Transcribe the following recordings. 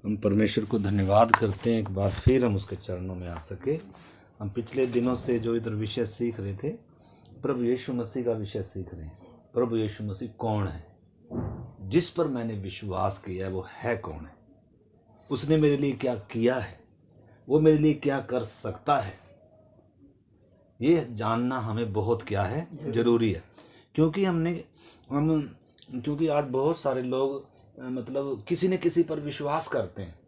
हम परमेश्वर को धन्यवाद करते हैं एक बार फिर हम उसके चरणों में आ सके। हम पिछले दिनों से जो इधर विषय सीख रहे थे, प्रभु यीशु मसीह का विषय सीख रहे हैं। प्रभु यीशु मसीह कौन है? जिस पर मैंने विश्वास किया है वो है कौन है? उसने मेरे लिए क्या किया है? वो मेरे लिए क्या कर सकता है? ये जानना हमें बहुत क्या है, जरूरी है। क्योंकि क्योंकि आज बहुत सारे लोग मतलब किसी न किसी पर विश्वास करते हैं,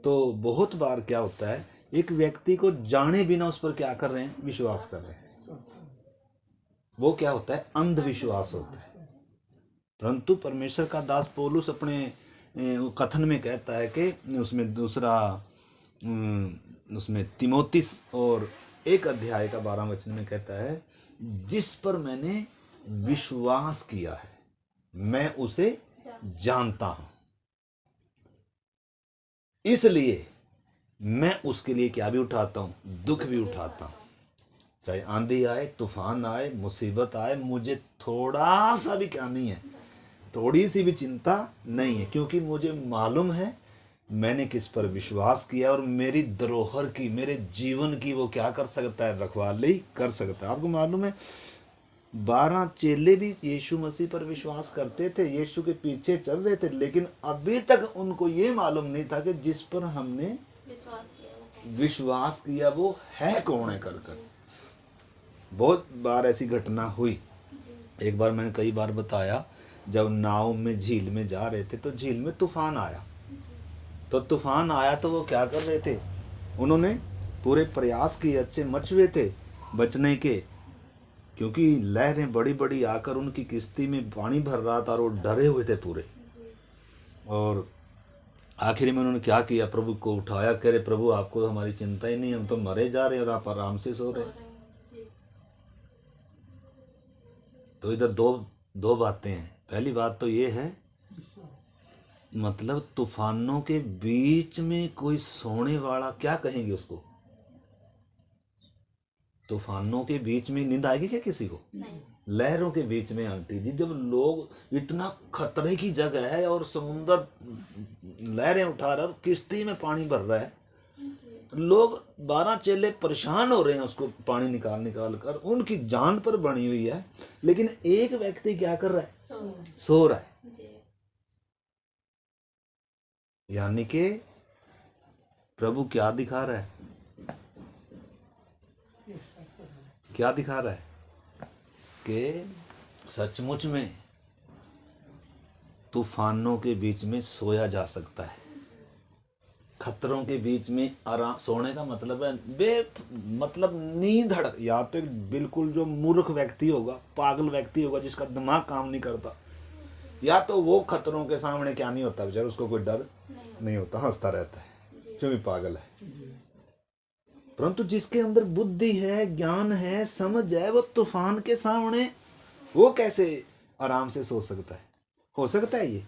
तो बहुत बार क्या होता है, एक व्यक्ति को जाने बिना उस पर क्या कर रहे हैं, विश्वास कर रहे हैं। वो क्या होता है, अंधविश्वास होता है। परंतु परमेश्वर का दास पौलुस अपने कथन में कहता है कि उसमें तिमोथिस और 1 अध्याय का 12 वचन में कहता है, जिस पर मैंने विश्वास किया है मैं उसे जानता हूं, इसलिए मैं उसके लिए क्या भी उठाता हूं, दुख भी उठाता हूं। चाहे आंधी आए, तूफान आए, मुसीबत आए, मुझे थोड़ा सा भी क्या नहीं है, थोड़ी सी भी चिंता नहीं है। क्योंकि मुझे मालूम है मैंने किस पर विश्वास किया और मेरी धरोहर की, मेरे जीवन की वो क्या कर सकता है, रखवाली कर सकता है। आपको मालूम है 12 चेले भी यीशु मसीह पर विश्वास करते थे, यीशु के पीछे चल रहे थे, लेकिन अभी तक उनको ये मालूम नहीं था कि जिस पर हमने विश्वास किया वो है कौन है कर। बहुत बार ऐसी घटना हुई। एक बार मैंने कई बार बताया, जब नाव में झील में जा रहे थे तो झील में तूफान आया। तो तूफान आया तो वो क्या कर रहे थे, उन्होंने पूरे प्रयास किए, अच्छे मचुए थे बचने के, क्योंकि लहरें बड़ी बड़ी आकर उनकी किश्ती में पानी भर रहा था और वो डरे हुए थे पूरे। और आखिर में उन्होंने क्या किया, प्रभु को उठाया, कह रहे प्रभु आपको हमारी चिंता ही नहीं, हम तो मरे जा रहे हैं और आप आराम से सो रहे हैं। तो इधर दो बातें हैं। पहली बात तो ये है, मतलब तूफानों के बीच में कोई सोने वाला, क्या कहेंगे उसको, तूफानों के बीच में नींद आएगी क्या किसी को? लहरों के बीच में आंटी जी, जब लोग इतना खतरे की जगह है और समुंदर लहरें उठा रहा है और किश्ती में पानी भर रहा है, लोग 12 चेले परेशान हो रहे हैं उसको पानी निकाल निकाल कर, उनकी जान पर बनी हुई है, लेकिन एक व्यक्ति क्या कर रहा है, सो रहा है। यानी कि प्रभु क्या दिखा रहा है, क्या दिखा रहा है कि सचमुच में तूफानों के बीच में सोया जा सकता है। खतरों के बीच में आराम, सोने का मतलब है मतलब नींद हड़क। या तो बिल्कुल जो मूर्ख व्यक्ति होगा, पागल व्यक्ति होगा, जिसका दिमाग काम नहीं करता, या तो वो खतरों के सामने क्या नहीं होता बेचारा, उसको कोई डर नहीं होता, हंसता रहता है क्योंकि पागल है। परंतु जिसके अंदर बुद्धि है, ज्ञान है, समझ है, वो तूफान के सामने वो कैसे आराम से सो सकता है? हो सकता है ये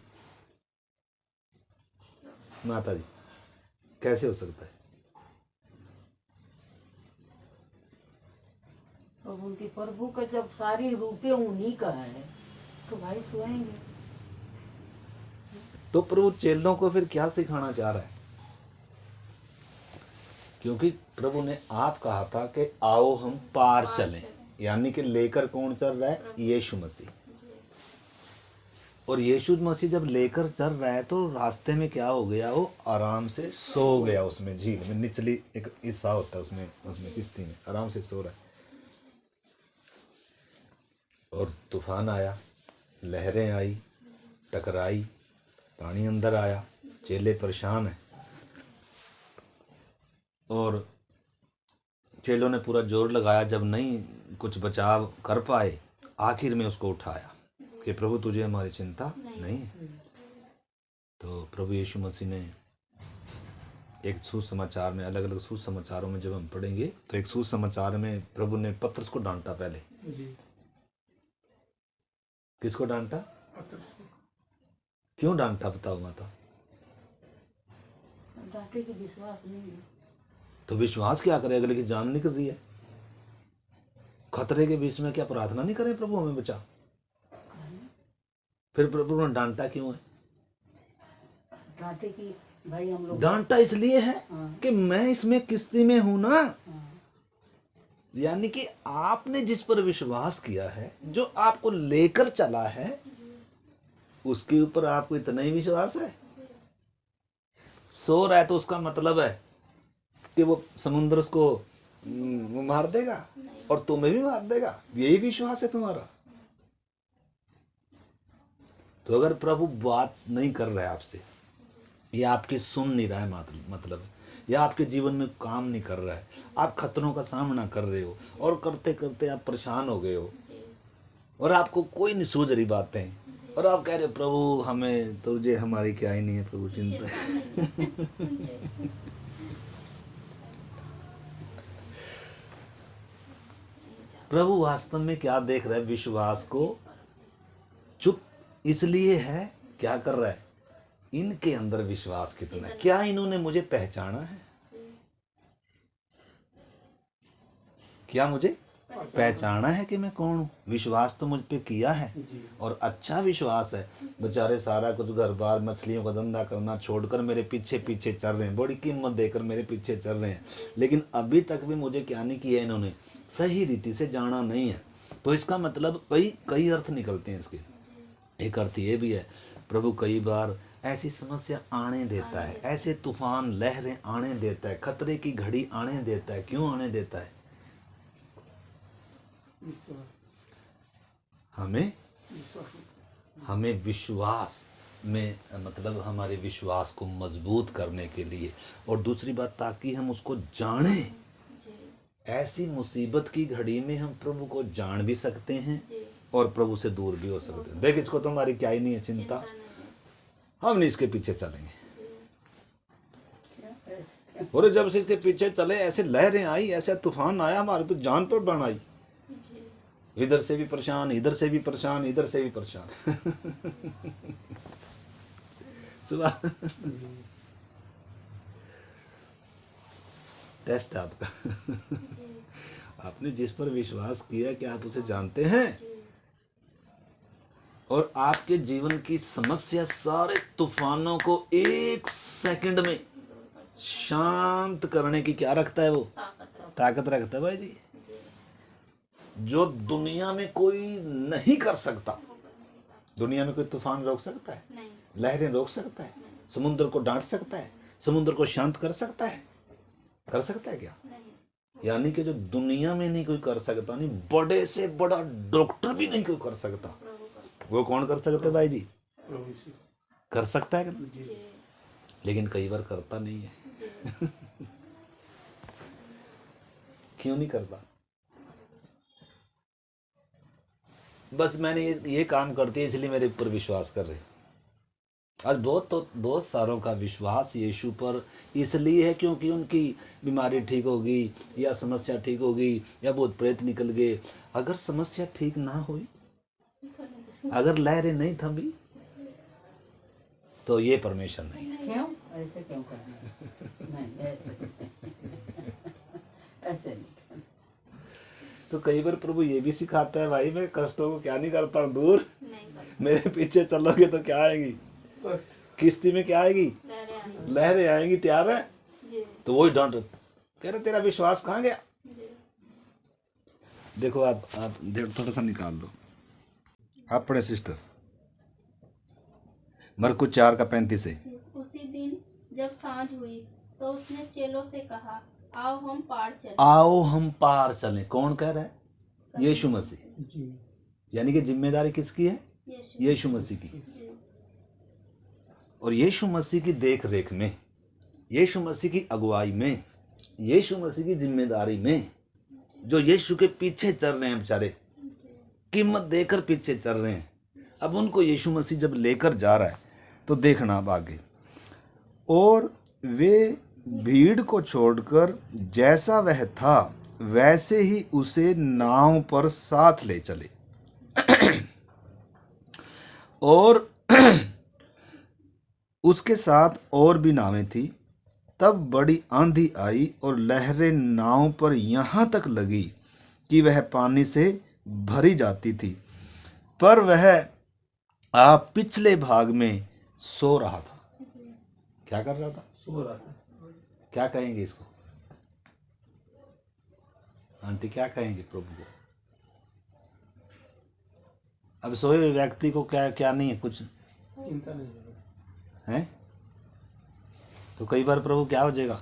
माता जी, कैसे हो सकता है? अब उनके प्रभु का जब सारी रूपे उन्हीं का है तो भाई सोएंगे। तो प्रभु चेलों को फिर क्या सिखाना चाह रहा है? क्योंकि प्रभु ने आप कहा था कि आओ हम पार चलें, यानी कि लेकर कौन चल रहा है, यीशु मसीह। और यीशु मसीह जब लेकर चल रहा है तो रास्ते में क्या हो गया, वो आराम से सो गया उसमें, झील में निचली एक हिस्सा होता है उसमें किश्ती में आराम से सो रहा है। और तूफान आया, लहरें आई, टकराई, पानी अंदर आया, चेले परेशान हैं, और चेलों ने पूरा जोर लगाया, जब नहीं कुछ बचाव कर पाए, आखिर में उसको उठाया कि प्रभु तुझे हमारी चिंता नहीं है। तो प्रभु यीशु मसीह ने एक सुसमाचार में, अलग अलग सुसमाचारों में जब हम पढ़ेंगे, तो एक सुसमाचार में प्रभु ने पतरस को डांटा। पहले किसको डांटा, क्यों डांटा बताओ माता? डांटे कि विश्वास नहीं है। तो विश्वास क्या करे, अगले की जान निकल रही है, खतरे के बीच में क्या प्रार्थना नहीं करे प्रभु हमें बचा? फिर प्रभु ने डांटा क्यों है? डांटे कि भाई हम लोग डांटा इसलिए है कि मैं इसमें किस्ती में हूं ना। यानी कि आपने जिस पर विश्वास किया है, जो आपको लेकर चला है, उसके ऊपर आपको इतना ही विश्वास है। सो रहा है तो उसका मतलब है कि वो समुद्र उसको वो मार देगा और तुम्हें भी मार देगा, यही विश्वास है तुम्हारा। तो अगर प्रभु बात नहीं कर रहा है आपसे, या आपकी सुन नहीं रहा है मतलब, या आपके जीवन में काम नहीं कर रहा है, आप खतरों का सामना कर रहे हो और करते करते आप परेशान हो गए हो और आपको कोई नहीं सूझ रही बातें, और आप कह रहे हो प्रभु हमें तुझे हमारी क्या ही नहीं है प्रभु चिंता है। प्रभु वास्तव में क्या देख रहा है? विश्वास को चुप इसलिए है, क्या कर रहा है? इनके अंदर विश्वास कितना है, क्या इन्होंने मुझे पहचाना है, क्या मुझे पहचाना है कि मैं कौन हूँ। विश्वास तो मुझ पे किया है और अच्छा विश्वास है। बेचारे सारा कुछ घर बार मछलियों का धंधा करना छोड़कर मेरे पीछे पीछे चल रहे हैं, बड़ी कीमत देकर मेरे पीछे चल रहे हैं, लेकिन अभी तक भी मुझे क्या नहीं किया इन्होंने, सही रीति से जाना नहीं है। तो इसका मतलब कई अर्थ निकलते हैं इसके। एक अर्थ ये भी है, प्रभु कई बार ऐसी समस्या आने देता है, ऐसे तूफान लहरें आने देता है, खतरे की घड़ी आने देता है। क्यों आने देता है? हमें विश्वास में, मतलब हमारे विश्वास को मजबूत करने के लिए, और दूसरी बात ताकि हम उसको जानें। ऐसी मुसीबत की घड़ी में हम प्रभु को जान भी सकते हैं और प्रभु से दूर भी हो सकते हैं। देख, इसको तो हमारी क्या ही नहीं है चिंता, हम नहीं इसके पीछे चलेंगे। और जब से इसके पीछे चले, ऐसे लहरें आई, ऐसा तूफान आया, हमारे तो जान पर बन आई। इधर से भी परेशान, इधर से भी परेशान, इधर से भी परेशान। सुबह टेस्ट आपका। आपने जिस पर विश्वास किया कि आप उसे जानते हैं, और आपके जीवन की समस्या, सारे तूफानों को एक सेकंड में शांत करने की क्या रखता है? वो ताकत रखता है भाई जी, जो दुनिया में कोई नहीं कर सकता। दुनिया में कोई तूफान रोक सकता है? लहरें रोक सकता है? समुद्र को डांट सकता है? समुद्र को शांत कर सकता है? कर सकता है क्या? यानी कि जो दुनिया में नहीं कोई कर सकता, नहीं बड़े से बड़ा डॉक्टर भी नहीं कोई कर सकता, वो कौन कर सकता है भाई जी? कर सकता है क्या? लेकिन कई बार करता नहीं है। क्यों नहीं करता? बस मैंने ये काम करती है इसलिए मेरे ऊपर विश्वास कर रहे। आज बहुत सारों का विश्वास यीशु पर इसलिए है क्योंकि उनकी बीमारी ठीक होगी, या समस्या ठीक होगी, या भूत प्रेत निकल गए। अगर समस्या ठीक ना हुई, अगर लहरें नहीं थमी, तो ये परमेश्वर नहीं है। क्यों ऐसे क्यों करना? नहीं ऐसे नहीं। तो कई बार प्रभु ये भी सिखाता है, भाई मैं कष्टों को क्या नहीं करता हूँ दूर, मेरे पीछे चलोगे तो क्या आएगी? किस्ती में क्या आएगी? लहरें आएंगी। तैयार है? तो वही डांट कह रहे, तेरा विश्वास कहाँ गया? देखो आप थोड़ा सा निकाल लो, आप पढ़े सिस्टर, मरकुस 4:35 से। उसी दिन जब सांझ हुई तो उसने चेलों से कहा, आओ हम पार चलें। आओ हम पार चलें। कौन कह रहा है? यीशु मसीह। यानी कि जिम्मेदारी किसकी है? यीशु मसीह की। और यीशु मसीह की देख रेख में, यीशु मसीह की अगुवाई में, यीशु मसीह की जिम्मेदारी में, जो यीशु के पीछे चल रहे हैं बेचारे, कीमत देकर पीछे चल रहे हैं, अब उनको यीशु मसीह जब लेकर जा रहा है तो देखना अब आगे। और वे भीड़ को छोड़कर जैसा वह था वैसे ही उसे नाव पर साथ ले चले। और उसके साथ और भी नावें थी। तब बड़ी आंधी आई और लहरें नाव पर यहाँ तक लगी कि वह पानी से भरी जाती थी, पर वह आप पिछले भाग में सो रहा था। क्या कर रहा था? सो रहा था। क्या कहेंगे इसको? आंटी क्या कहेंगे प्रभु को? अब सोए हुए व्यक्ति को क्या क्या नहीं है, कुछ चिंता नहीं है बस। है? तो कई बार प्रभु क्या हो जाएगा?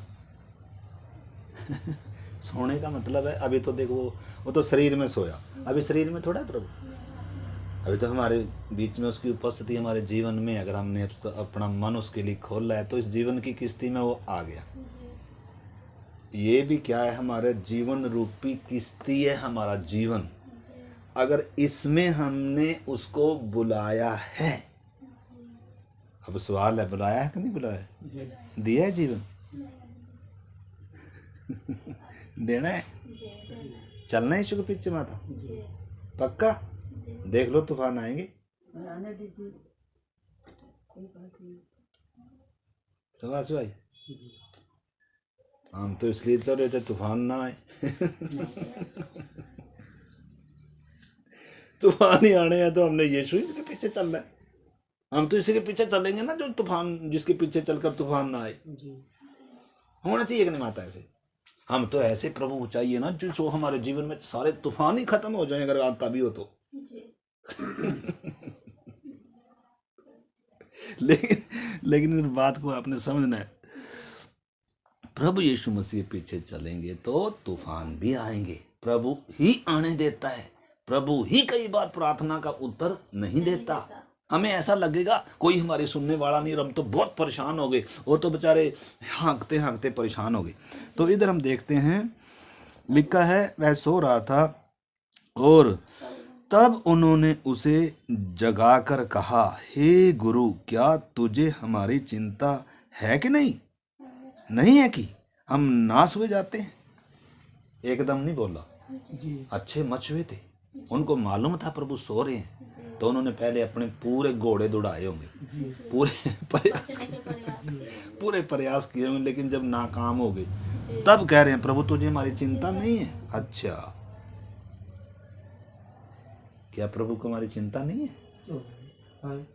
सोने का मतलब है अभी तो देखो वो तो शरीर में सोया, अभी शरीर में थोड़ा है प्रभु, अभी तो हमारे बीच में उसकी उपस्थिति हमारे जीवन में, अगर हमने अपना मन उसके लिए खोला है तो इस जीवन की किश्ती में वो आ गया। ये भी क्या है? हमारे जीवन रूपी किश्ती है हमारा जीवन। अगर इसमें हमने उसको बुलाया है, अब सवाल है बुलाया है कि नहीं बुलाया है? जी दिया है जीवन? देना है? चलना है यीशु के पीछे माता? पक्का? देख लो तूफान आएंगे, आने दीजिए, कोई बात नहीं। सुभाष भाई जी हम तो इसलिए तो रहते तूफान ना आए। तूफान ही आने हैं तो हमने यीशु ही के पीछे चलना है। हम तो इसी के पीछे चलेंगे ना जो तूफान, जिसके पीछे चलकर तूफान ना आए। जी होना चाहिए कि नहीं माता? ऐसे हम तो ऐसे प्रभु चाहिए ना जो हमारे जीवन में सारे तूफान ही खत्म हो जाए, अगर आता भी हो तो। लेकिन इस बात को आपने समझना है, प्रभु यीशु मसीह पीछे चलेंगे तो तूफान भी आएंगे। प्रभु ही आने देता है, प्रभु ही कई बार प्रार्थना का उत्तर नहीं देता। हमें ऐसा लगेगा कोई हमारी सुनने वाला नहीं, और हम तो बहुत परेशान हो गए, वो तो बेचारे हाँकते हाँकते परेशान हो गए। तो इधर हम देखते हैं, लिखा है वह सो रहा था और तब उन्होंने उसे जगाकर कहा, हे गुरु, क्या तुझे हमारी चिंता है कि नहीं है कि हम नाश हुए जाते हैं? एकदम नहीं बोला, जी अच्छे मच हुए थे, उनको मालूम था प्रभु सो रहे हैं, तो उन्होंने पहले अपने पूरे घोड़े दौड़ाए होंगे, पूरे प्रयास किए होंगे, लेकिन जब नाकाम हो गए तब कह रहे हैं प्रभु तुझे हमारी चिंता नहीं है। अच्छा, क्या प्रभु को हमारी चिंता नहीं है? तो हाँ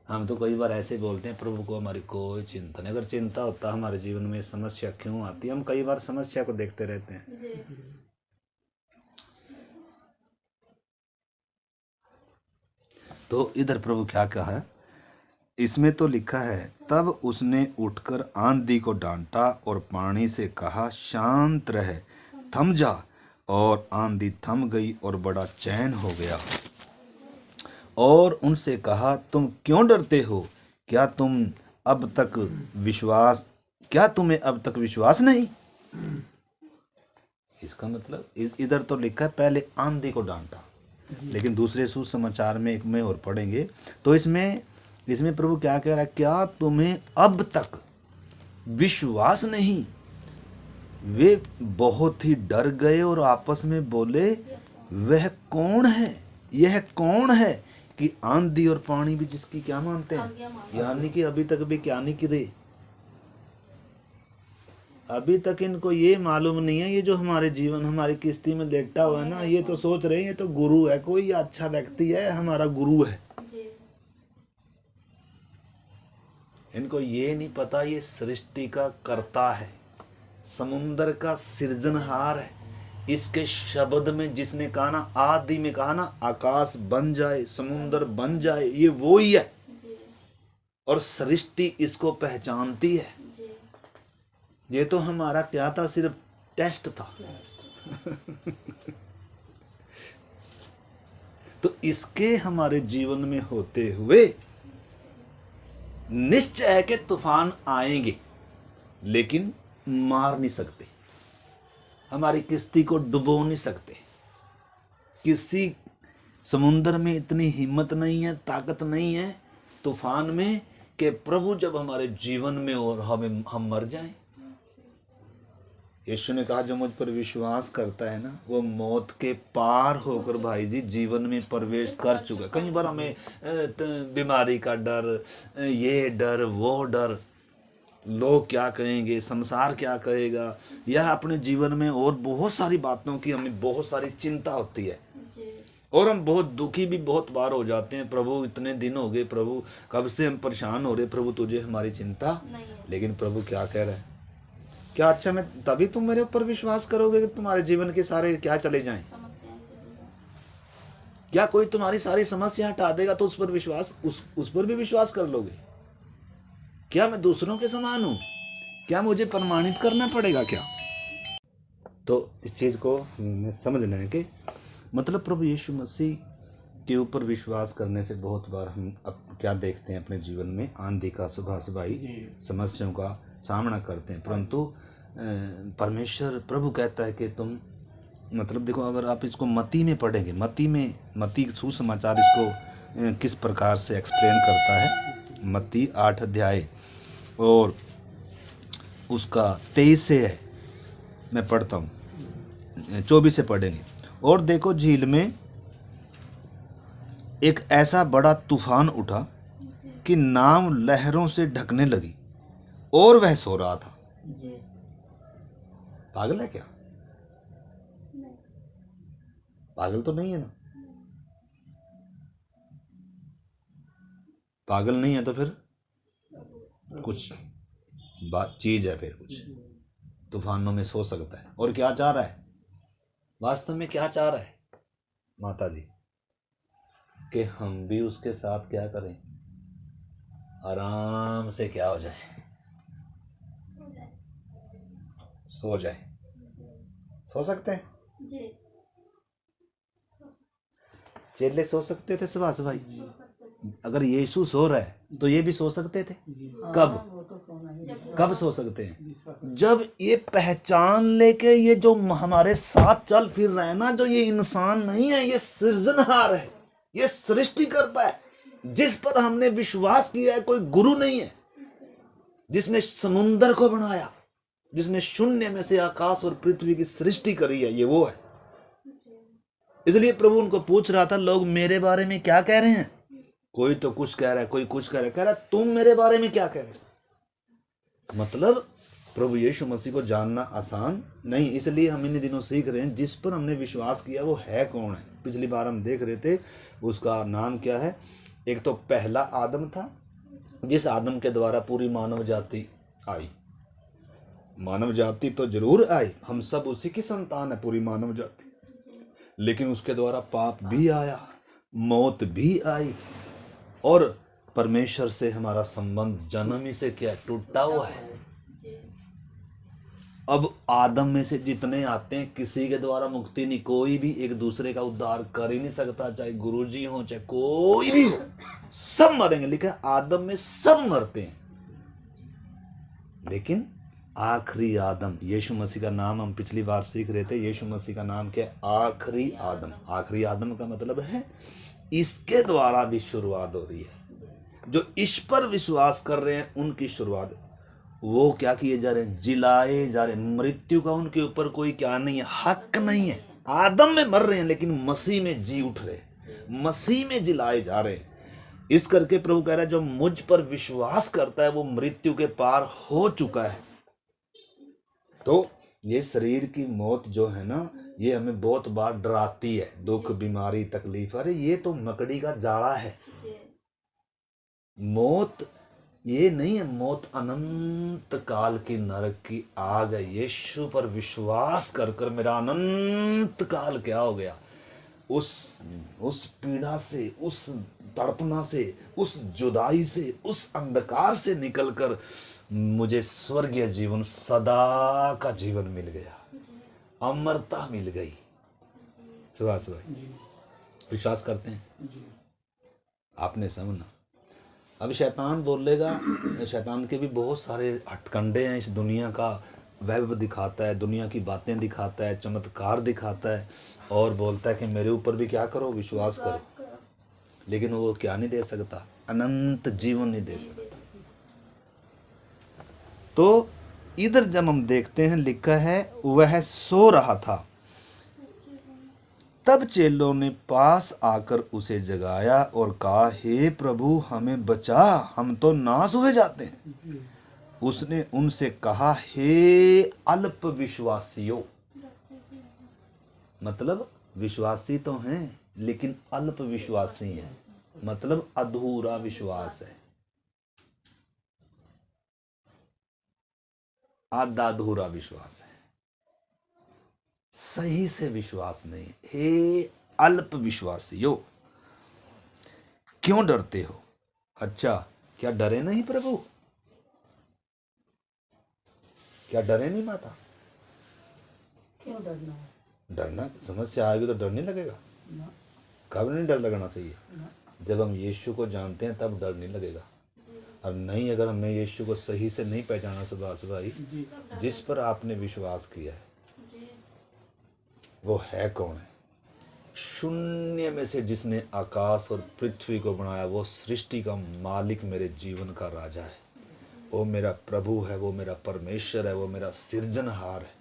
हम तो कई बार ऐसे बोलते हैं प्रभु को हमारी कोई चिंता नहीं। अगर चिंता होता हमारे जीवन में समस्या क्यों आती? हम कई बार समस्या को देखते रहते हैं। तो इधर प्रभु क्या कहा है इसमें? तो लिखा है, तब उसने उठकर आंधी को डांटा और पानी से कहा, शांत रह, थम जा। और आंधी थम गई और बड़ा चैन हो गया। और उनसे कहा, तुम क्यों डरते हो? क्या तुम्हें अब तक विश्वास नहीं? इसका मतलब इधर तो लिखा है पहले आंधी को डांटा, लेकिन दूसरे सुसमाचार में एक में और पढ़ेंगे तो इसमें प्रभु क्या कह रहा है? क्या तुम्हें अब तक विश्वास नहीं? वे बहुत ही डर गए और आपस में बोले, वह कौन है, यह कौन है कि आंधी और पानी भी जिसकी क्या मानते हैं? यानी कि अभी तक भी क्या नहीं करे, अभी तक इनको ये मालूम नहीं है, ये जो हमारे जीवन हमारी किश्ती में लेटा हुआ है ना, ये तो सोच रहे हैं ये तो गुरु है, कोई अच्छा व्यक्ति है, हमारा गुरु है। इनको ये नहीं पता ये सृष्टि का कर्ता है, समुंदर का सृजनहार है। इसके शब्द में जिसने कहा ना, आदि में कहा ना, आकाश बन जाए, समुंदर बन जाए, ये वो ही है। और सृष्टि इसको पहचानती है। ये तो हमारा क्या था, सिर्फ टेस्ट था। तो इसके हमारे जीवन में होते हुए निश्चय है कि तूफान आएंगे, लेकिन मार नहीं सकते, हमारी किश्ती को डुबो नहीं सकते। किसी समुंदर में इतनी हिम्मत नहीं है, ताकत नहीं है तूफान में कि प्रभु जब हमारे जीवन में और हम मर जाएं। यीशु ने कहा, जो मुझ पर विश्वास करता है ना, वो मौत के पार होकर भाई जी जीवन में प्रवेश कर चुका। कई बार हमें बीमारी का डर, ये डर, वो डर, लोग क्या कहेंगे, संसार क्या कहेगा, या अपने जीवन में और बहुत सारी बातों की हमें बहुत सारी चिंता होती है। और हम बहुत दुखी भी बहुत बार हो जाते हैं, प्रभु इतने दिन हो गए, प्रभु कब से हम परेशान हो रहे, प्रभु तुझे हमारी चिंता नहीं है। लेकिन प्रभु क्या कह रहा है, क्या अच्छा मैं तभी तुम मेरे ऊपर विश्वास करोगे कि तुम्हारे जीवन के सारे क्या चले जाएं? समस्याएं चली जाए। क्या कोई तुम्हारी सारी समस्या हटा देगा तो उस पर विश्वास उस पर भी विश्वास कर लोगे? क्या मैं दूसरों के समान हूं? क्या मुझे प्रमाणित करना पड़ेगा क्या? तो इस चीज़ को हमें समझना है कि मतलब प्रभु यीशु मसीह के ऊपर विश्वास करने से बहुत बार हम अब क्या देखते हैं अपने जीवन में, आंधी का सुबह सुबह समस्याओं का सामना करते हैं, परंतु परमेश्वर प्रभु कहता है कि तुम मतलब देखो, अगर आप इसको मत्ती में पढ़ेंगे, मत्ती सुसमाचार इसको किस प्रकार से एक्सप्लेन करता है, मत्ती 8 अध्याय और उसका 23 से है, मैं पढ़ता हूँ, 24 से पढ़ेंगे। और देखो, झील में एक ऐसा बड़ा तूफान उठा कि नाव लहरों से ढकने लगी और वह सो रहा था। जी। पागल है क्या? पागल तो नहीं है ना? पागल नहीं है तो फिर कुछ बात चीज है, फिर कुछ तूफानों में सो सकता है। और क्या चाह रहा है वास्तव में, क्या चाह रहा है माता जी? कि हम भी उसके साथ क्या करें, आराम से क्या हो जाए, सो जाए। सो सकते हैं? जी। चेले सो सकते थे सुबह सुबह? अगर यीशु सो रहा है तो ये भी सो सकते थे। कब? वो तो सोना ही। कब सो सकते हैं? जब ये पहचान लेके ये जो हमारे साथ चल फिर रहे हैं ना, जो ये इंसान नहीं है, ये सृजनहार है, ये सृष्टि करता है, जिस पर हमने विश्वास किया है, कोई गुरु नहीं है, जिसने समुंदर को बनाया, जिसने शून्य में से आकाश और पृथ्वी की सृष्टि करी है, ये वो है। इसलिए प्रभु उनको पूछ रहा था, लोग मेरे बारे में क्या कह रहे हैं? कोई तो कुछ कह रहा है, कोई कुछ कह रहा है, तुम मेरे बारे में क्या कह रहे हो? मतलब प्रभु यीशु मसीह को जानना आसान नहीं, इसलिए हम इन दिनों सीख रहे हैं जिस पर हमने विश्वास किया वो है कौन है। पिछली बार हम देख रहे थे उसका नाम क्या है। एक तो पहला आदम था, जिस आदम के द्वारा पूरी मानव जाति आई। मानव जाति तो जरूर आई, हम सब उसी की संतान है, पूरी मानव जाति, लेकिन उसके द्वारा पाप भी आया, मौत भी आई, और परमेश्वर से हमारा संबंध जन्म ही से क्या टूटा हुआ है। अब आदम में से जितने आते हैं किसी के द्वारा मुक्ति नहीं, कोई भी एक दूसरे का उद्धार कर ही नहीं सकता, चाहे गुरुजी हो चाहे कोई भी हो, सब मरेंगे। लिखा है आदम में सब मरते हैं, लेकिन आखिरी आदम यीशु मसीह का नाम हम पिछली बार सीख रहे थे। यीशु मसीह का नाम क्या है? आखिरी आदम। आखिरी आदम का मतलब है इसके द्वारा भी शुरुआत हो रही है। जो इस पर विश्वास कर रहे हैं उनकी शुरुआत, वो क्या किए जा रहे हैं? जिलाए जा रहे हैं। मृत्यु का उनके ऊपर कोई क्या नहीं है, हक नहीं है। आदम में मर रहे हैं लेकिन मसीह में जी उठ रहे हैं, मसीह में जिलाए जा रहे हैं। इस करके प्रभु कह रहा है जो मुझ पर विश्वास करता है वो मृत्यु के पार हो चुका है। तो ये शरीर की मौत जो है ना, ये हमें बहुत बार डराती है, दुख बीमारी तकलीफ। अरे ये तो मकड़ी का जाड़ा है। मौत ये नहीं है, मौत अनंत काल की नरक की आग है। यीशु पर विश्वास कर कर मेरा अनंत काल क्या हो गया, उस पीड़ा से, उस तड़पना से, उस जुदाई से, उस अंधकार से निकलकर मुझे स्वर्गीय जीवन, सदा का जीवन मिल गया, अमरता मिल गई। सुबह सुबह विश्वास करते हैं आपने समझना। अब शैतान बोलेगा, शैतान के भी बहुत सारे हथकंडे हैं, इस दुनिया का वेब दिखाता है, दुनिया की बातें दिखाता है, चमत्कार दिखाता है, और बोलता है कि मेरे ऊपर भी क्या करो, विश्वास करो। लेकिन वो क्या नहीं दे सकता? अनंत जीवन नहीं दे सकता। तो इधर जब हम देखते हैं लिखा है वह सो रहा था, तब चेलों ने पास आकर उसे जगाया और कहा, हे प्रभु हमें बचा, हम तो नाश हुए जाते हैं। उसने उनसे कहा, हे अल्प विश्वासियों, मतलब विश्वासी तो हैं लेकिन अल्प विश्वासी हैं, मतलब अधूरा विश्वास है, आधा अधूरा विश्वास है, सही से विश्वास नहीं। हे अल्प विश्वासियों, क्यों डरते हो? अच्छा, क्या डरे नहीं प्रभु? क्या डरे नहीं माता? क्यों डरना है? डरना, समस्या आएगी तो डर नहीं लगेगा? ना, कब नहीं डर लगना चाहिए? ना। जब हम यीशु को जानते हैं तब डर नहीं लगेगा। और नहीं, अगर हमने यीशु को सही से नहीं पहचाना सुभाष भाई, जिस पर आपने विश्वास किया है वो है कौन है? शून्य में से जिसने आकाश और पृथ्वी को बनाया, वो सृष्टि का मालिक, मेरे जीवन का राजा है, वो मेरा प्रभु है, वो मेरा परमेश्वर है, वो मेरा सृजनहार है।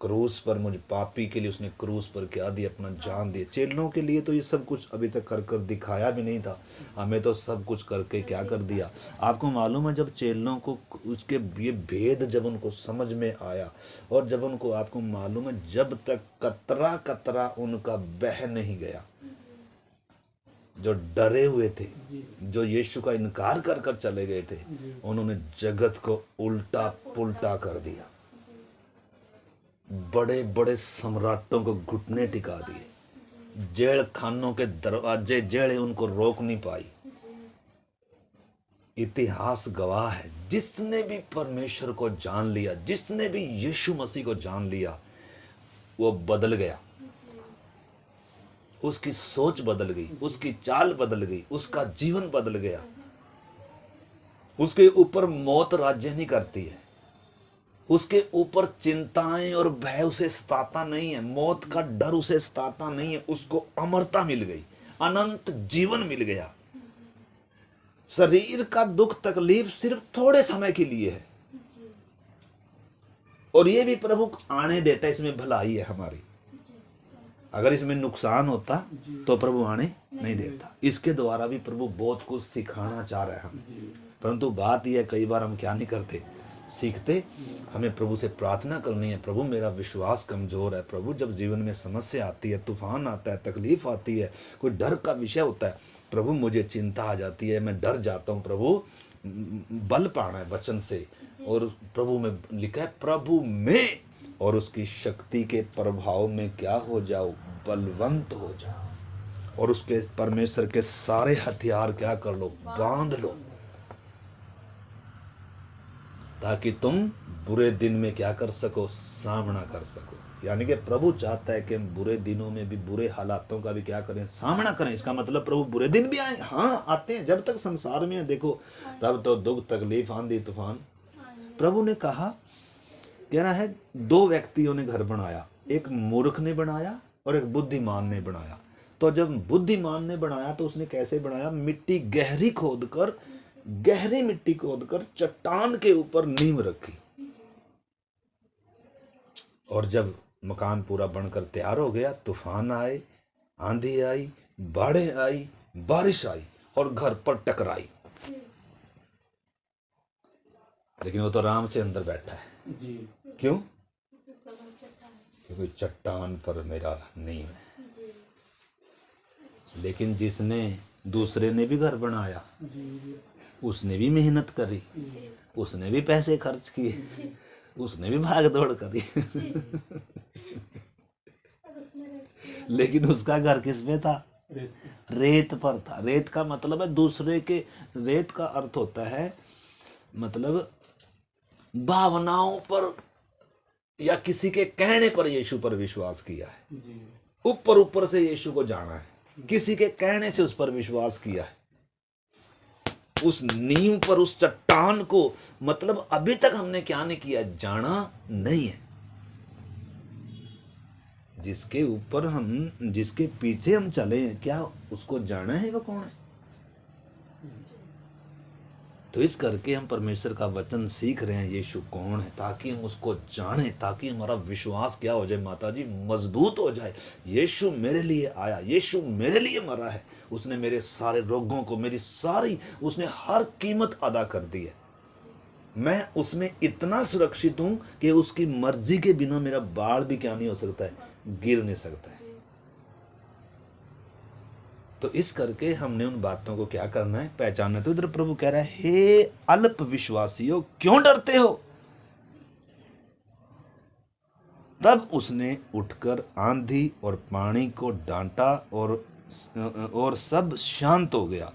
क्रूस पर मुझ पापी के लिए उसने क्रूस पर क्या दिया? अपना जान दिया। चेलों के लिए तो ये सब कुछ अभी तक कर कर दिखाया भी नहीं था, हमें तो सब कुछ करके क्या कर दिया। आपको मालूम है, जब चेलों को उसके ये भेद जब उनको समझ में आया, और जब उनको, आपको मालूम है, जब तक कतरा कतरा उनका बह नहीं गया, जो डरे हुए थे, जो यीशु का इनकार कर कर चले गए थे, उन्होंने जगत को उल्टा पुल्टा कर दिया। बड़े बड़े सम्राटों को घुटने टिका दिए, जेल खानों के दरवाजे जेड़े उनको रोक नहीं पाई। इतिहास गवाह है, जिसने भी परमेश्वर को जान लिया, जिसने भी यीशु मसीह को जान लिया, वो बदल गया। उसकी सोच बदल गई, उसकी चाल बदल गई, उसका जीवन बदल गया। उसके ऊपर मौत राज्य नहीं करती है, उसके ऊपर चिंताएं और भय उसे सताता नहीं है, मौत का डर उसे सताता नहीं है। उसको अमरता मिल गई, अनंत जीवन मिल गया। शरीर का दुख तकलीफ सिर्फ थोड़े समय के लिए है, और ये भी प्रभु आने देता है, इसमें भलाई है हमारी। अगर इसमें नुकसान होता तो प्रभु आने नहीं देता। इसके द्वारा भी प्रभु बहुत कुछ सिखाना चाह रहा है हमें, परंतु बात यह है, कई बार हम क्या नहीं करते, सीखते। हमें प्रभु से प्रार्थना करनी है, प्रभु मेरा विश्वास कमजोर है। प्रभु जब जीवन में समस्या आती है, तूफान आता है, तकलीफ आती है, कोई डर का विषय होता है, प्रभु मुझे चिंता आ जाती है, मैं डर जाता हूँ, प्रभु बल पाना है वचन से। और प्रभु में लिखा है, प्रभु में और उसकी शक्ति के प्रभाव में क्या हो जाओ? बलवंत हो जाओ, और उसके परमेश्वर के सारे हथियार क्या कर लो? बांध लो, ताकि तुम बुरे दिन में क्या कर सको? सामना कर सको। यानी कि प्रभु चाहता है कि हम बुरे दिनों में भी, बुरे हालातों का भी क्या करें? सामना करें। इसका मतलब प्रभु बुरे दिन भी आए, हाँ आते हैं। जब तक संसार में है देखो, तब तो दुख तकलीफ आंधी तूफान। प्रभु ने कहा, कह रहा है, दो व्यक्तियों ने घर बनाया, एक मूर्ख ने बनाया और एक बुद्धिमान ने बनाया। तो जब बुद्धिमान ने बनाया तो उसने कैसे बनाया? मिट्टी गहरी खोदकर, गहरी मिट्टी खोदकर चट्टान के ऊपर नींव रखी, और जब मकान पूरा बनकर तैयार हो गया, तूफान आए, आंधी आई, बाढ़ें आई, बारिश आई और घर पर टकराई, लेकिन वो तो आराम से अंदर बैठा है। जी। क्यों? क्योंकि चट्टान पर मेरा नींव है। लेकिन जिसने, दूसरे ने भी घर बनाया, उसने भी मेहनत करी, उसने भी पैसे खर्च किए, उसने भी भाग दौड़ करी, लेकिन उसका घर किस में था? रेत पर था। रेत का मतलब है दूसरे के, रेत का अर्थ होता है मतलब भावनाओं पर या किसी के कहने पर यीशु पर विश्वास किया है। ऊपर ऊपर से यीशु को जाना है, किसी के कहने से उस पर विश्वास किया है। उस नींव पर, उस चट्टान को, मतलब अभी तक हमने क्या नहीं किया? जाना नहीं है। जिसके ऊपर हम, जिसके पीछे हम चले हैं, क्या उसको जाना है? वो कौन है? तो इस करके हम परमेश्वर का वचन सीख रहे हैं, यीशु कौन है, ताकि हम उसको जाने, ताकि हमारा विश्वास क्या हो जाए माता जी? मजबूत हो जाए। यीशु मेरे लिए आया, यीशु मेरे लिए मरा है, उसने मेरे सारे रोगों को, मेरी सारी, उसने हर कीमत अदा कर दी है। मैं उसमें इतना सुरक्षित हूं कि उसकी मर्जी के बिना मेरा बाल भी क्या नहीं हो सकता है? गिर नहीं सकता है। तो इस करके हमने उन बातों को क्या करना है, पहचानना है। तो इधर प्रभु कह रहा है, हे अल्प विश्वासियों, क्यों डरते हो? तब उसने उठकर आंधी और पानी को डांटा और सब शांत हो गया।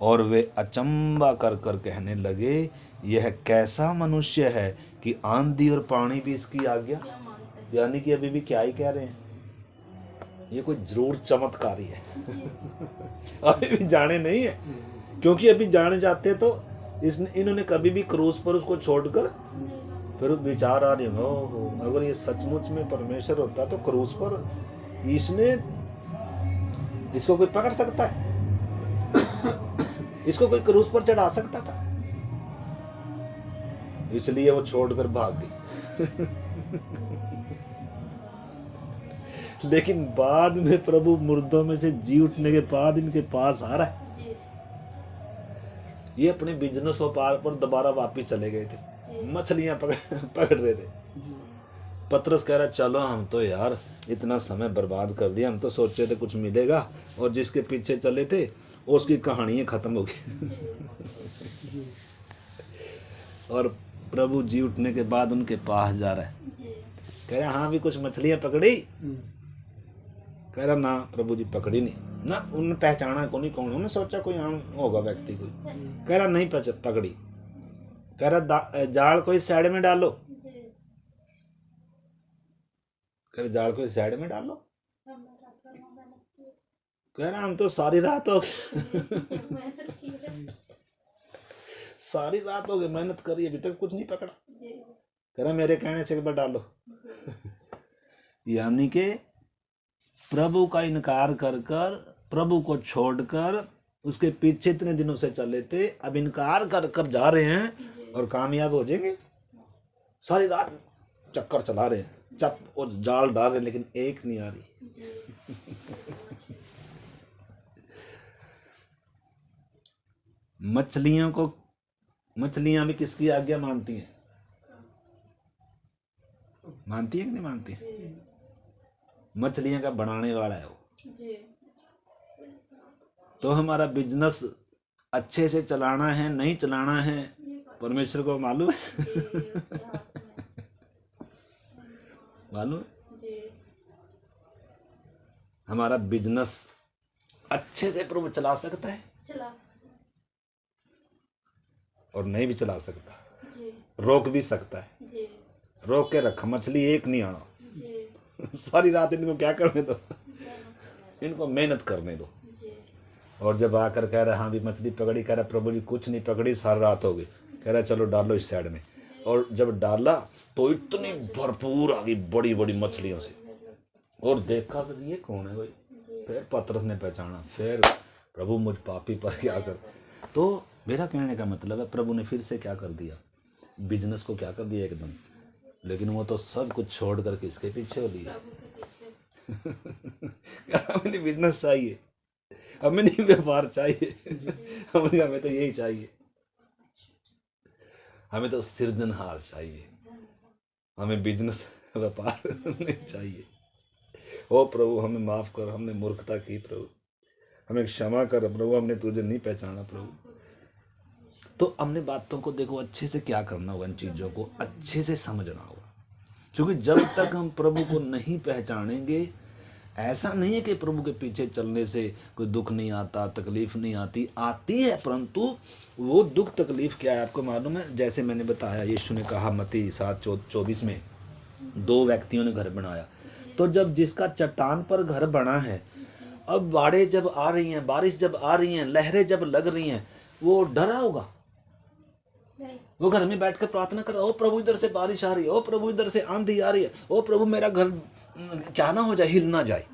और वे अचंबा कर कर कहने लगे, यह कैसा मनुष्य है कि आंधी और पानी भी इसकी आज्ञा। क्या मानते हैं? यानी कि अभी भी क्या ही कह रहे हैं, ये कोई जरूर चमत्कारी है। अभी भी जाने नहीं है, क्योंकि अभी जाने जाते तो इन्होंने कभी भी क्रूस पर उसको छोड़कर फिर विचार आ रहे होंगे, ओहो अगर ये सचमुच में परमेश्वर होता तो क्रूस पर इसको कोई पकड़ सकता है? इसको कोई क्रूस पर चढ़ा सकता था? इसलिए वो छोड़कर भाग गई। लेकिन बाद में प्रभु मुर्दों में से जी उठने के बाद इनके पास आ रहा है। जी ये अपने बिजनेस व्यापार पर दोबारा वापिस चले गए थे, मछलियां पकड़ रहे थे। पतरस कह रहा, चलो हम तो यार इतना समय बर्बाद कर दिया, हम तो सोचे थे कुछ मिलेगा, और जिसके पीछे चले थे उसकी कहानी खत्म हो गई। और प्रभु जी उठने के बाद उनके पास जा रहा है, कह रहा हाँ भी कुछ मछलियां पकड़ी? कह रहा ना प्रभु जी पकड़ी नहीं ना, उन्होंने पहचाना कौन कौन, उन्होंने सोचा कोई आम होगा व्यक्ति कोई। कह रहा नहीं पकड़ी। कह रहा जाल कोई साइड में डालो। कह रहा जाल कोई साइड में डालो। कह रहा हम तो सारी रात हो गई सारी रात हो गई मेहनत करी, अभी तक कुछ नहीं पकड़ा। कह रहा मेरे कहने से एक बार डालो। यानी कि प्रभु का इनकार कर कर, प्रभु को छोड़कर उसके पीछे इतने दिनों से चले थे, अब इनकार कर कर जा रहे हैं और कामयाब हो जाएंगे। सारी रात चक्कर चला रहे हैं, चप और जाल डाल रहे हैं, लेकिन एक नहीं आ रही। मछलियां भी किसकी आज्ञा मानती हैं? मानती है कि नहीं मानती? मछलियां का बनाने वाला है वो। तो हमारा बिजनेस अच्छे से चलाना है नहीं चलाना है परमेश्वर को मालूम है। मालूम है हमारा बिजनेस अच्छे से प्रभु चला सकता है और नहीं भी चला सकता, रोक भी सकता है। रोक के रखा, मछली एक नहीं आना। सारी रात इनको क्या करने दो, इनको मेहनत करने दो। और जब आकर कह रहा हाँ भी मछली पकड़ी, कह रहा प्रभु जी कुछ नहीं पकड़ी, सारी रात हो गई। कह रहा चलो डालो इस साइड में। और जब डाला तो इतनी भरपूर आ गई बड़ी बड़ी मछलियों से। और देखा फिर ये कौन है भाई? फिर पतरस ने पहचाना, फिर प्रभु मुझ पापी पर क्या कर। तो मेरा कहने का मतलब है प्रभु ने फिर से क्या कर दिया, बिजनेस को क्या कर दिया एकदम। लेकिन वो तो सब कुछ छोड़ करके इसके पीछे हो लिया। हमें बिजनेस चाहिए, हमें नहीं व्यापार चाहिए, हमें तो यही चाहिए, हमें तो सृजनहार चाहिए, हमें बिजनेस व्यापार नहीं चाहिए। ओ प्रभु हमें माफ कर, हमने मूर्खता की प्रभु, हमें क्षमा कर प्रभु, हमने तुझे नहीं पहचाना प्रभु। तो हमने बातों को देखो अच्छे से क्या करना होगा, इन चीज़ों को अच्छे से समझना होगा। क्योंकि जब तक हम प्रभु को नहीं पहचानेंगे, ऐसा नहीं है कि प्रभु के पीछे चलने से कोई दुख नहीं आता, तकलीफ नहीं आती, आती है, परंतु वो दुख तकलीफ क्या है आपको मालूम है? जैसे मैंने बताया, यीशु ने कहा मत्ती 7:24 में, 2 व्यक्तियों ने घर बनाया। तो जब जिसका चट्टान पर घर बना है, अब बाढ़ें जब आ रही हैं, बारिश जब आ रही हैं, लहरें जब लग रही हैं, वो डरा होगा? वो घर में बैठ कर प्रार्थना कर, ओ प्रभु इधर से बारिश आ रही है, ओ प्रभु इधर से आंधी आ रही है, ओ प्रभु मेरा घर क्या ना हो जाए, हिल ना जाए।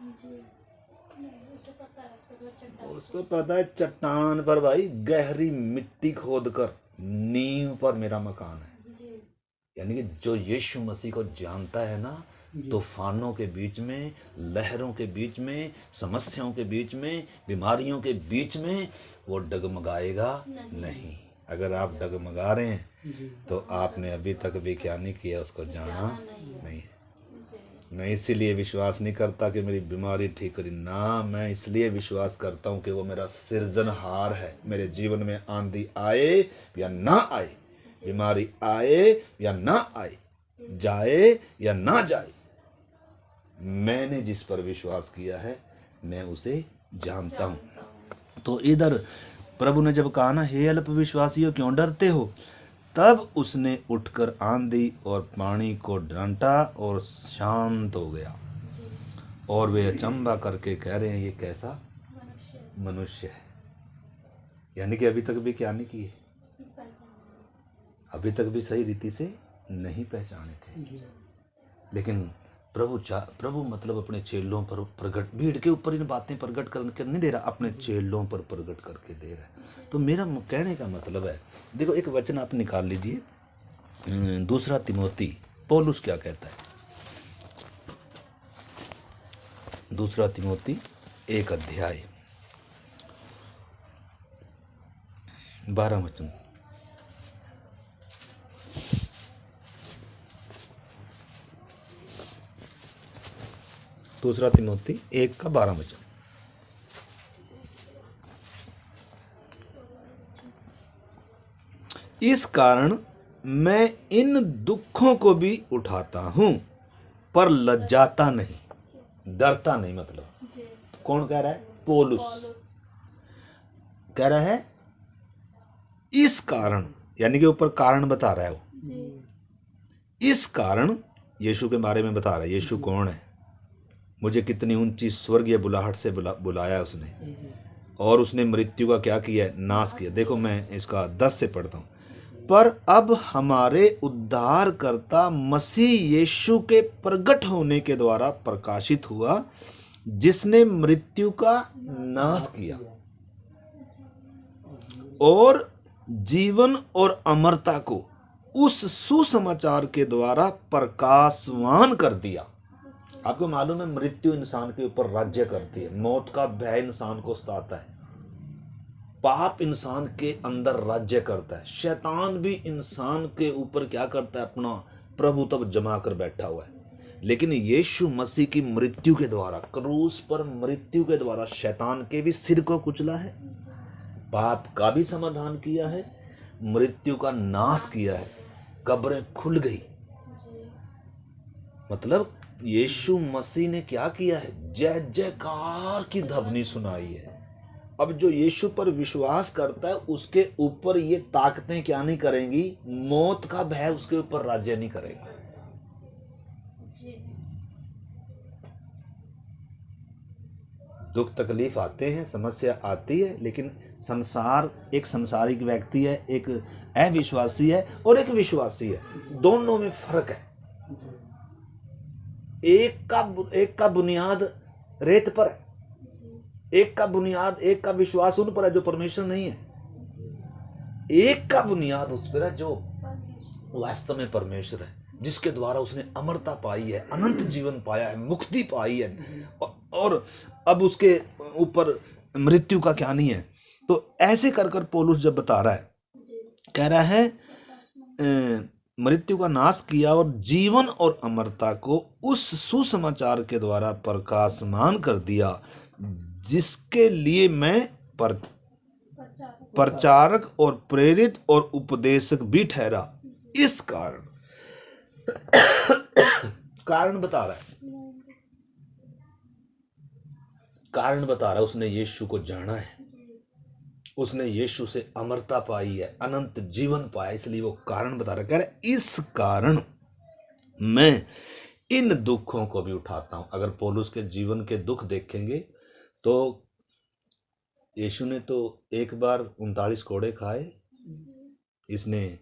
उसको पता है चट्टान पर भाई गहरी मिट्टी खोद कर नींव पर मेरा मकान है। यानी कि जो यीशु मसीह को जानता है ना, तूफानों के बीच में, लहरों के बीच में, समस्याओं के बीच में, बीमारियों के बीच में वो डगमगाएगा नहीं। अगर आप डगमगा रहे हैं तो आपने अभी तक भी क्या नहीं किया, उसको जाना नहीं है। मैं इसीलिए विश्वास नहीं करता कि मेरी बीमारी ठीक करी ना, मैं इसलिए विश्वास करता हूँ कि वो मेरा सृजनहार है। मेरे जीवन में आंधी आए या ना आए, बीमारी आए या ना आए, जाए या ना जाए, मैंने जिस पर विश्वास किया है मैं उसे जानता हूँ। तो इधर प्रभु ने जब कहा ना, हे अल्प विश्वासियों क्यों डरते हो, तब उसने उठकर आंधी और पानी को डांटा और शांत हो गया। और वे अचंभा करके कह रहे हैं, ये कैसा मनुष्य है। यानी कि अभी तक भी क्या नहीं किए, अभी तक भी सही रीति से नहीं पहचाने थे। लेकिन प्रभु मतलब अपने चेलों पर प्रकट, भीड़ के ऊपर इन बातें प्रकट कर नहीं दे रहा, अपने चेलों पर प्रकट करके दे रहा है। तो मेरा कहने का मतलब है, देखो एक वचन आप निकाल लीजिए, 2 तिमोथी, पौलुस क्या कहता है, 2 तिमोथी 1 अध्याय 12 वचन। दूसरा तिमोथी 1 का 12 वचन। इस कारण मैं इन दुखों को भी उठाता हूं, पर लज्जाता नहीं, डरता नहीं। मतलब कौन कह रहा है, पौलुस कह रहा है। इस कारण यानी कि ऊपर कारण बता रहा है वो, इस कारण यीशु के बारे में बता रहा है। यीशु कौन है, मुझे कितनी ऊंची स्वर्गीय बुलाहट से बुलाया उसने, और उसने मृत्यु का क्या किया है, नाश किया। देखो मैं इसका 10 से पढ़ता हूँ। पर अब हमारे उद्धारकर्ता मसीह यीशु के प्रकट होने के द्वारा प्रकाशित हुआ, जिसने मृत्यु का नाश किया और जीवन और अमरता को उस सुसमाचार के द्वारा प्रकाशवान कर दिया। आपको मालूम है, मृत्यु इंसान के ऊपर राज्य करती है, मौत का भय इंसान को सताता है, पाप इंसान के अंदर राज्य करता है, शैतान भी इंसान के ऊपर क्या करता है, अपना प्रभु तब जमा कर बैठा हुआ है। लेकिन यीशु मसीह की मृत्यु के द्वारा, क्रूस पर मृत्यु के द्वारा शैतान के भी सिर को कुचला है, पाप का भी समाधान किया है, मृत्यु का नाश किया है, कब्रें खुल गई। मतलब यीशु मसीह ने क्या किया है, जय जयकार की ध्वनि सुनाई है। अब जो यीशु पर विश्वास करता है उसके ऊपर ये ताकतें क्या नहीं करेंगी, मौत का भय उसके ऊपर राज्य नहीं करेगा। दुख तकलीफ आते हैं, समस्या आती है, लेकिन संसार, एक संसारिक व्यक्ति है, एक अविश्वासी है और एक विश्वासी है, दोनों में फर्क है। एक का बुनियाद रेत पर है, एक का विश्वास उन पर है जो परमेश्वर नहीं है, एक का बुनियाद उस पर है जो वास्तव में परमेश्वर है, जिसके द्वारा उसने अमरता पाई है, अनंत जीवन पाया है, मुक्ति पाई है, और अब उसके ऊपर मृत्यु का क्या नहीं है। तो ऐसे कर कर पौलुस जब बता रहा है, कह रहा है मृत्यु का नाश किया और जीवन और अमरता को उस सुसमाचार के द्वारा प्रकाशमान कर दिया, जिसके लिए मैं प्रचारक और प्रेरित और उपदेशक भी ठहरा। इस कारण कारण बता रहा है, उसने यीशु को जाना है, उसने यीशु से अमरता पाई है, अनंत जीवन पाया, इसलिए वो कारण बता रहा है। कह रहा इस कारण मैं इन दुखों को भी उठाता हूं। अगर पौलुस के जीवन के दुख देखेंगे तो यीशु ने तो एक बार 39 कोड़े खाए, इसने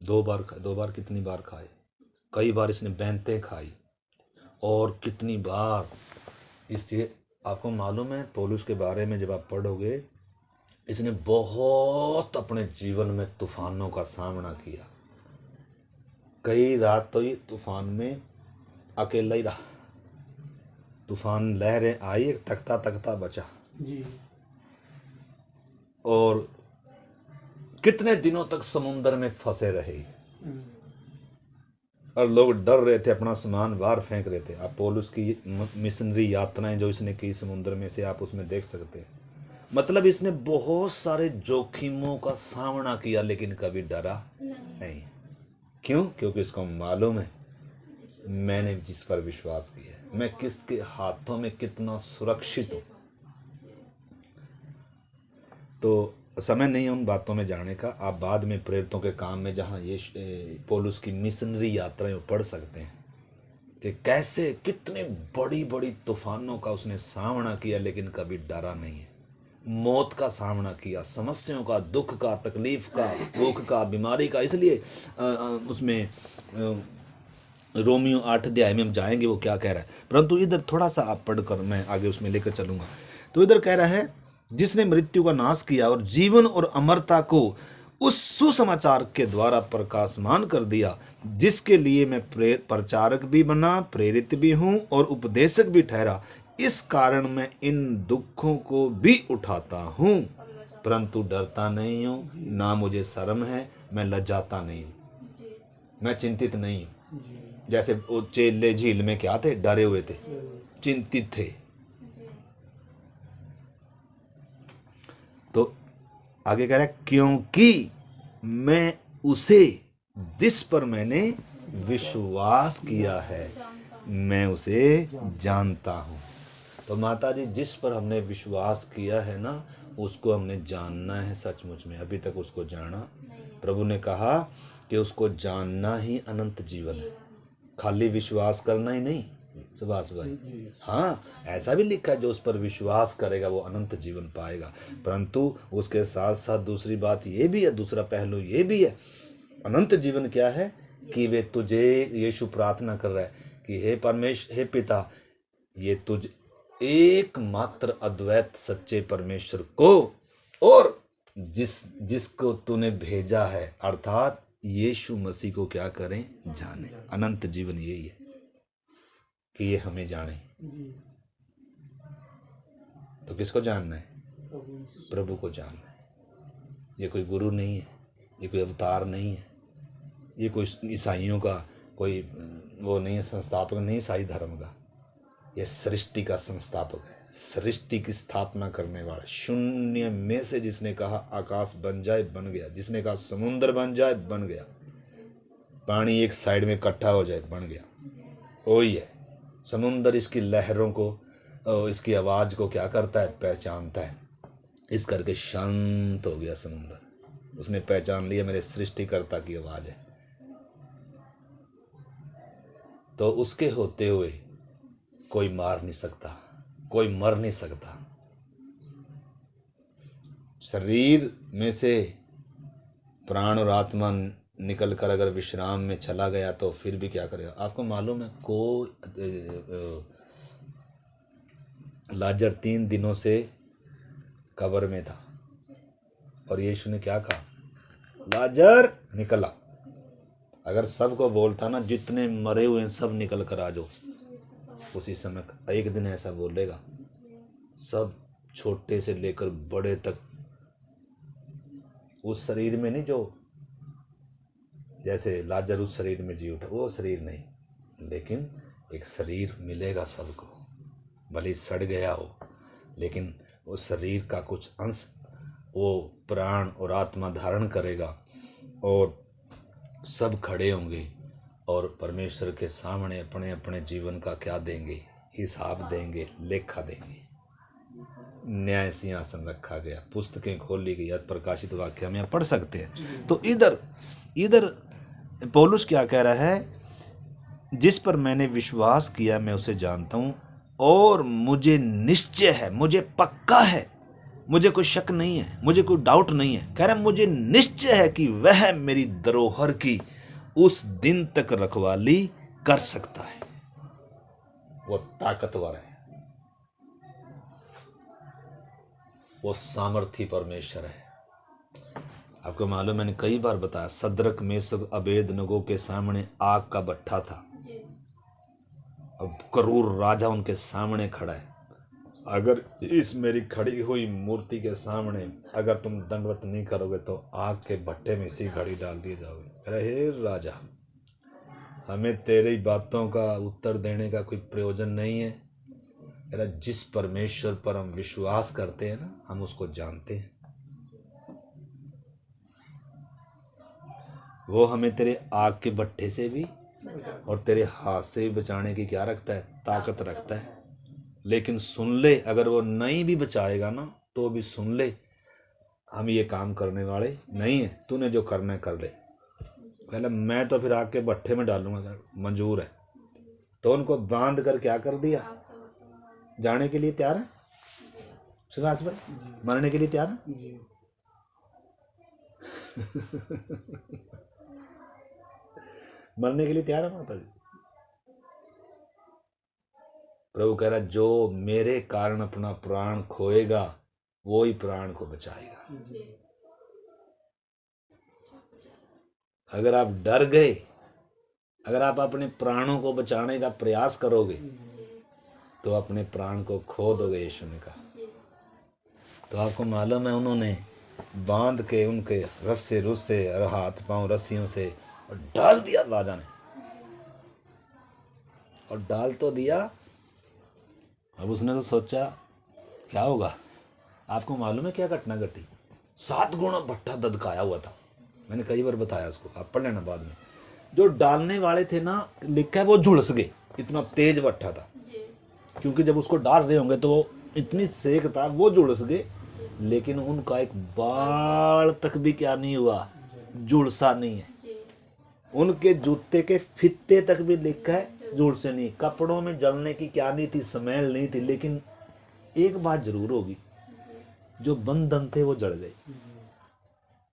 2 बार कितनी बार खाए, कई बार इसने बैंतें खाई, और कितनी बार इससे आपको मालूम है पौलुस के बारे में जब आप पढ़ोगे, इसने बहुत अपने जीवन में तूफानों का सामना किया। कई रात तो ये तूफान में अकेला ही रहा, तूफान लहरें आई, एक तख्ता बचा जी। और कितने दिनों तक समुंदर में फंसे रहे। और लोग डर रहे थे, अपना सामान बाहर फेंक रहे थे। आप पौलुस की मिशनरी यात्राएं जो इसने की समुद्र में से, आप उसमें देख सकते हैं। मतलब इसने बहुत सारे जोखिमों का सामना किया लेकिन कभी डरा नहीं। क्यों? क्योंकि इसको मालूम है मैंने जिस पर विश्वास किया है, मैं किसके हाथों में कितना सुरक्षित हूँ। तो समय नहीं है उन बातों में जाने का। आप बाद में प्रेरितों के काम में जहाँ ये पौलुस की मिशनरी यात्राएं पढ़ सकते हैं कि कैसे कितने बड़ी बड़ी तूफानों का उसने सामना किया लेकिन कभी डरा नहीं है। मौत का सामना किया, समस्याओं का, दुख का, तकलीफ का, भूख का, बीमारी का। इसलिए उसमें रोमियो 8 अध्याय में हम जाएंगे वो क्या कह रहा है। परंतु इधर थोड़ा सा आप पढ़कर मैं आगे उसमें लेकर चलूंगा। तो इधर कह रहा है जिसने मृत्यु का नाश किया और जीवन और अमरता को उस सुसमाचार के द्वारा प्रकाशमान कर दिया, जिसके लिए मैं प्रचारक भी बना, प्रेरित भी हूँ और उपदेशक भी ठहरा। इस कारण मैं इन दुखों को भी उठाता हूँ, परंतु डरता नहीं हूँ, ना मुझे शर्म है, मैं लज्जाता नहीं हूँ, मैं चिंतित नहीं हूँ। जैसे वो चेले झील में क्या थे? डरे हुए थे, चिंतित थे। तो आगे कह रहा है क्योंकि मैं उसे जिस पर मैंने विश्वास किया है मैं उसे जानता हूँ। तो माता जी जिस पर हमने विश्वास किया है ना, उसको हमने जानना है सचमुच में। अभी तक उसको जाना, प्रभु ने कहा कि उसको जानना ही अनंत जीवन है, खाली विश्वास करना ही नहीं। सुभाष भाई, हाँ ऐसा भी लिखा है जो उस पर विश्वास करेगा वो अनंत जीवन पाएगा। परंतु उसके साथ साथ दूसरी बात ये भी है, दूसरा पहलू ये भी है। अनंत जीवन क्या है कि वे तुझे, यीशु प्रार्थना कर रहा है कि हे परमेश्वर, हे पिता, ये तुझ एकमात्र अद्वैत सच्चे परमेश्वर को और जिसको तूने भेजा है अर्थात यीशु मसीह को क्या करें? जाने। अनंत जीवन यही है कि ये हमें जाने। तो किसको जानना है? प्रभु को जानना है। ये कोई गुरु नहीं है, ये कोई अवतार नहीं है, ये कोई ईसाइयों का कोई वो नहीं है, संस्थापक नहीं ईसाई धर्म का। ये सृष्टि का संस्थापक है, सृष्टि की स्थापना करने वाला। शून्य में से जिसने कहा आकाश बन जाए, बन गया। जिसने कहा समुद्र बन जाए, बन गया। पानी एक साइड में इकट्ठा हो जाए, बन गया। वही है। समुद्र इसकी लहरों को, इसकी आवाज़ को क्या करता है? पहचानता है। इस करके शांत हो गया समुद्र। उसने पहचान लिया मेरे सृष्टिकर्ता की आवाज़ है। तो उसके होते हुए कोई मार नहीं सकता, कोई मर नहीं सकता। शरीर में से प्राण और आत्मा निकल कर अगर विश्राम में चला गया तो फिर भी क्या करेगा? आपको मालूम है लाजर 3 दिनों से कब्र में था और यीशु ने क्या कहा? लाजर निकला। अगर सबको बोलता ना जितने मरे हुए हैं सब निकल कर आ जाओ, उसी समय एक दिन ऐसा बोलेगा सब छोटे से लेकर बड़े तक उस शरीर में नहीं, जो जैसे लाजर उस शरीर में जी उठा, वो शरीर नहीं, लेकिन एक शरीर मिलेगा सबको। भले सड़ गया हो लेकिन उस शरीर का कुछ अंश वो प्राण और आत्मा धारण करेगा और सब खड़े होंगे और परमेश्वर के सामने अपने अपने जीवन का क्या देंगे? हिसाब देंगे, लेखा देंगे। न्याय सिंहासन रखा गया, पुस्तकें खोली गई, प्रकाशित वाक्य हम यहाँ पढ़ सकते हैं। तो इधर पौलुस क्या कह रहा है? जिस पर मैंने विश्वास किया मैं उसे जानता हूँ और मुझे निश्चय है, मुझे पक्का है, मुझे कोई शक नहीं है, मुझे कोई डाउट नहीं है। कह रहा है मुझे निश्चय है कि वह मेरी धरोहर की उस दिन तक रखवाली कर सकता है। वो ताकतवर है, वो सामर्थी परमेश्वर है। आपको मालूम, मैंने कई बार बताया, सदरक मेशक अबेदनगो के सामने आग का भट्ठा था। अब क्रूर राजा उनके सामने खड़ा है। अगर इस मेरी खड़ी हुई मूर्ति के सामने अगर तुम दंडवत नहीं करोगे तो आग के भट्टे में इसी घड़ी डाल दिए जाओगे। अरे हे राजा, हमें तेरी बातों का उत्तर देने का कोई प्रयोजन नहीं है। तेरा जिस परमेश्वर पर हम विश्वास करते हैं ना, हम उसको जानते हैं। वो हमें तेरे आग के भट्ठे से भी और तेरे हाथ से भी बचाने की क्या रखता है? ताकत रखता है। लेकिन सुन ले, अगर वो नहीं भी बचाएगा ना तो भी सुन ले, हम ये काम करने वाले नहीं है। तूने जो करना है कर ले। पहले मैं तो फिर आग के भट्ठे में डालूंगा, मंजूर है। तो उनको बांध कर क्या कर दिया? जाने के लिए तैयार है सुभाष भाई? मरने के लिए तैयार है? जी। मरने के लिए तैयार है माता जी? प्रभु कह रहा जो मेरे कारण अपना प्राण खोएगा वो ही प्राण को बचाएगा। अगर आप डर गए, अगर आप अपने प्राणों को बचाने का प्रयास करोगे तो अपने प्राण को खो दोगे। यीशु ने कहा। तो आपको मालूम है, उन्होंने बांध के उनके रस्से रुस्से और हाथ पांव रस्सियों से और डाल दिया राजा ने, और डाल तो दिया। अब उसने तो सोचा क्या होगा। आपको मालूम है क्या घटना घटी? 7 गुना भट्ठा ददकाया हुआ था। मैंने कई बार बताया उसको, आप पढ़ लेना बाद में। जो डालने वाले थे ना, लिखा है वो झुलस गए, इतना तेज भट्ठा था। क्योंकि जब उसको डाल रहे होंगे तो वो इतनी सेक था, वो झुलस गए। लेकिन उनका एक बाल तक भी क्या नहीं हुआ, झुलसा नहीं है। उनके जूते के फित्ते तक भी लिखा है झुलसे नहीं। कपड़ों में जलने की क्या नहीं थी, स्मेल नहीं थी। लेकिन एक बात जरूर होगी, जो बंधन थे वो जड़ गए।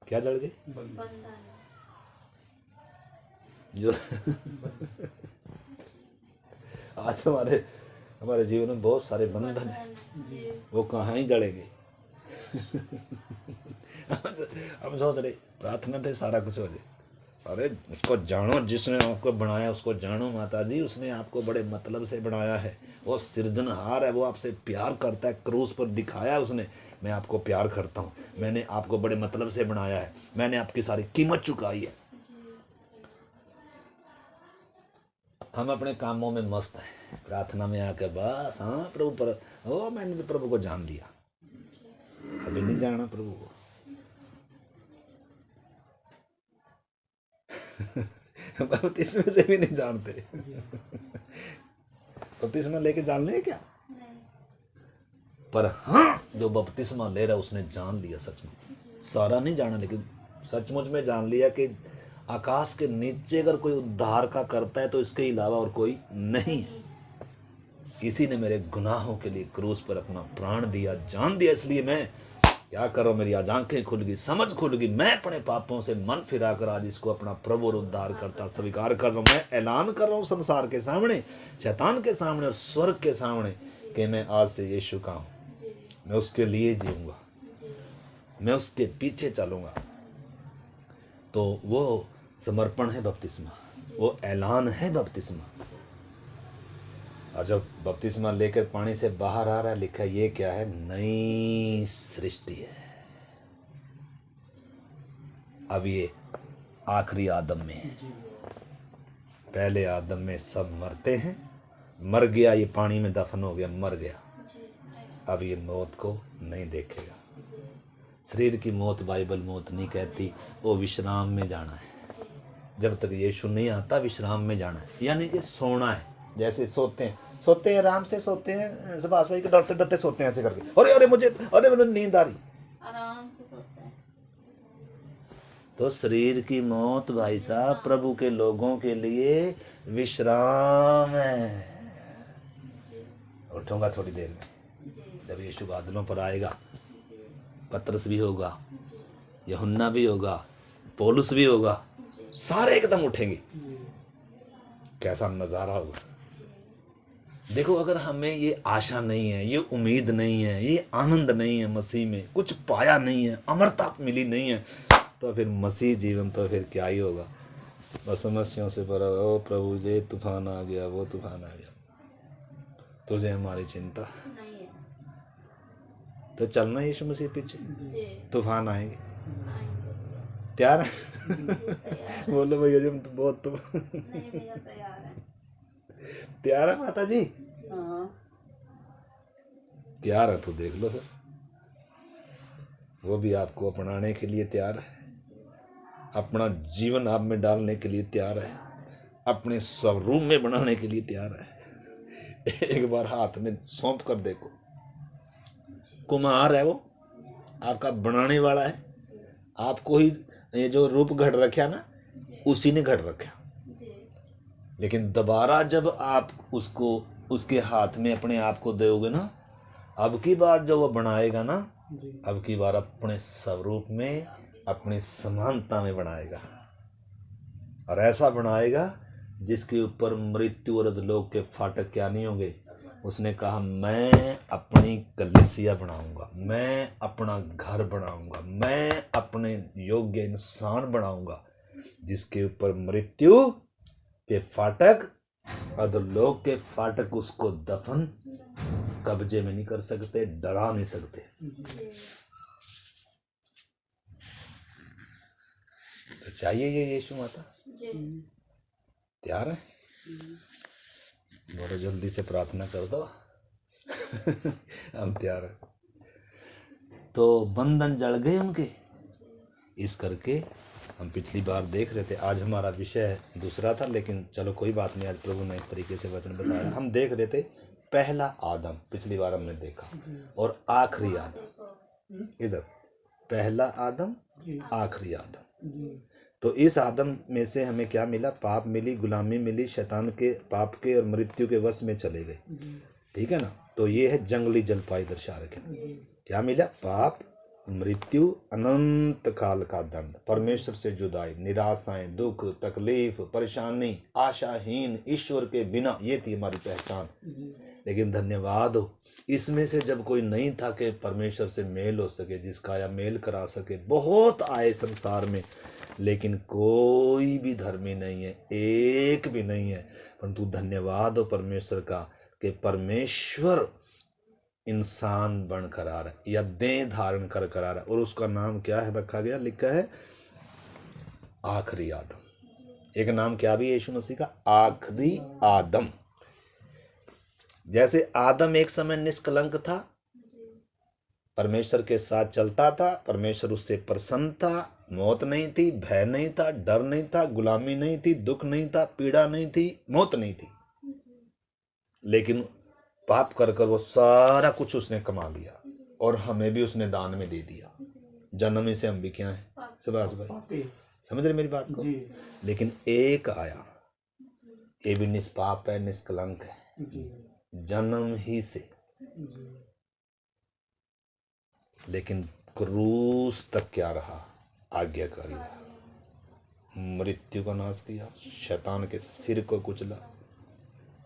क्या जड़ गए? जो आज हमारे जीवन में बहुत सारे बंधन हैं, वो कहाँ ही जड़ेंगे। हम सोच रहे प्रार्थना से सारा कुछ हो जाए। अरे उसको जानो, जिसने आपको बनाया उसको जानो माता जी। उसने आपको बड़े मतलब से बनाया है। वो सृजनहार है, वो आपसे प्यार करता है। क्रूस पर दिखाया उसने, मैं आपको प्यार करता हूँ, मैंने आपको बड़े मतलब से बनाया है, मैंने आपकी सारी कीमत चुकाई है। हम अपने कामों में मस्त हैं, प्रार्थना में आकर बस हाँ प्रभु पर, ओ मैंने तो प्रभु को जान लिया। कभी नहीं जाना प्रभु को। बपतिस्मे से भी नहीं जानते। बपतिस्मा लेके जान ले क्या? पर हाँ, जो बपतिस्मा ले रहा उसने जान लिया सचमुच। सारा नहीं जाना, लेकिन सचमुच में जान लिया कि आकाश के नीचे अगर कोई उद्धार का करता है तो इसके अलावा और कोई नहीं है। किसी ने मेरे गुनाहों के लिए क्रूस पर अपना प्राण दिया, जान दिया। इसलिए मैं क्या करो, मेरी आज आंखें खुल गई, समझ खुल गई। मैं अपने पापों से मन फिरा कर आज इसको अपना प्रभु और उद्धार करता स्वीकार कर रहा हूँ। मैं ऐलान कर रहा हूँ संसार के सामने, शैतान के सामने और स्वर्ग के सामने कि मैं आज से यीशु का हूँ। मैं उसके लिए जीऊँगा, मैं उसके पीछे चलूँगा। तो वो समर्पण है बपतिस्मा, वो ऐलान है बपतिस्मा। और जब बपतिस्मा लेकर पानी से बाहर आ रहा है, लिखा है ये क्या है? नई सृष्टि है। अब ये आखिरी आदम में है। पहले आदम में सब मरते हैं, मर गया, ये पानी में दफन हो गया, मर गया। अब ये मौत को नहीं देखेगा। शरीर की मौत बाइबल मौत नहीं कहती, वो विश्राम में जाना है। जब तक यीशु नहीं आता विश्राम में जाना है, यानी कि सोना है। जैसे सोते हैं आराम से सोते हैं, सुभाष भाई के डरते डरते सोते हैं ऐसे करके, अरे मुझे नींद आ रही, आराम से सोते हैं। तो शरीर की मौत भाई साहब प्रभु के लोगों के लिए विश्राम है। उठूंगा थोड़ी देर में, जब यीशु बादलों पर आएगा, पतरस भी होगा, यूहन्ना भी होगा, पौलुस भी होगा, सारे एकदम उठेंगे। कैसा नजारा होगा। देखो, अगर हमें ये आशा नहीं है, ये उम्मीद नहीं है, ये आनंद नहीं है, मसीह में कुछ पाया नहीं है, अमरता मिली नहीं है, तो फिर मसीह जीवन तो फिर क्या ही होगा। बस समस्याओं से भरा, ओ प्रभु ये तूफान आ गया, वो तूफान आ गया, तुझे हमारी चिंता नहीं है। तो चलना यीशु मसीह पीछे, तूफान आएंगे, तैयार है? तैयार है। बोलो भैया जी, तो बहुत तो नहीं भैया तैयार है। तैयार है माता जी? हाँ तैयार है तो देख लो फिर, वो भी आपको अपनाने के लिए तैयार है, अपना जीवन आप में डालने के लिए तैयार है, अपने स्वरूप में बनाने के लिए तैयार है। एक बार हाथ में सौंप कर देखो, कुम्हार है वो, आपका बनाने वाला है, आपको ही ये जो रूप घड़ रखा ना, उसी ने घड़ रखा। जी लेकिन दोबारा जब आप उसको उसके हाथ में अपने आप को दोगे ना, अब की बार जो वो बनाएगा ना, जी अब की बार अपने स्वरूप में, अपनी समानता में बनाएगा, और ऐसा बनाएगा जिसके ऊपर मृत्यु और अधोलोक के फाटक क्या नहीं होंगे। उसने कहा मैं अपनी कलीसिया बनाऊंगा, मैं अपना घर बनाऊंगा, मैं अपने योग्य इंसान बनाऊंगा, जिसके ऊपर मृत्यु के फाटक, अधोलोक के फाटक उसको दफन कब्जे में नहीं कर सकते, डरा नहीं सकते। तो चाहिए ये यीशु माता। जी तैयार है? बड़े जल्दी से प्रार्थना कर दो। हम तैयार है। तो बंधन जड़ गए उनके, इस करके हम पिछली बार देख रहे थे, आज हमारा विषय दूसरा था, लेकिन चलो कोई बात नहीं, आज प्रभु ने इस तरीके से वचन बताया। हम देख रहे थे पहला आदम, पिछली बार हमने देखा, और आखिरी आदम, इधर पहला आदम, जी आखिरी आदम। जी तो इस आदम में से हमें क्या मिला? पाप मिली, गुलामी मिली, शैतान के, पाप के और मृत्यु के वश में चले गए। ठीक है ना? तो ये है जंगली जलपाई दर्शा रखे। क्या मिला? पाप, मृत्यु, अनंत काल का दंड, परमेश्वर से जुदाई, निराशाएं, दुख, तकलीफ, परेशानी, आशाहीन, ईश्वर के बिना, ये थी हमारी पहचान। लेकिन धन्यवाद हो, इसमें से जब कोई नहीं था कि परमेश्वर से मेल हो सके, जिसका या मेल करा सके, बहुत आए संसार में, लेकिन कोई भी धर्मी नहीं है, एक भी नहीं है। परंतु धन्यवाद हो परमेश्वर का कि परमेश्वर इंसान बन कर आ रहा है, या देह धारण कर आ रहा है, और उसका नाम क्या है रखा गया? लिखा है आखिरी आदम। एक नाम क्या भी है यीशु मसीह का? आखिरी आदम। जैसे आदम एक समय निष्कलंक था, परमेश्वर के साथ चलता था, परमेश्वर उससे प्रसन्न था, मौत नहीं थी, भय नहीं था, डर नहीं था, गुलामी नहीं थी, दुख नहीं था, पीड़ा नहीं थी, मौत नहीं थी। लेकिन पाप कर कर वो सारा कुछ उसने कमा लिया, और हमें भी उसने दान में दे दिया। जन्म ही से हम भी क्या हैं? सुभाष भाई, पापी समझ रहे मेरी बात को? जी लेकिन एक आया, ये भी निष्पाप है, निष्कलंक है, जी जन्म ही से, जी लेकिन क्रूस तक क्या रहा? आज्ञाकारी रहा, मृत्यु का नाश किया, शैतान के सिर को कुचला,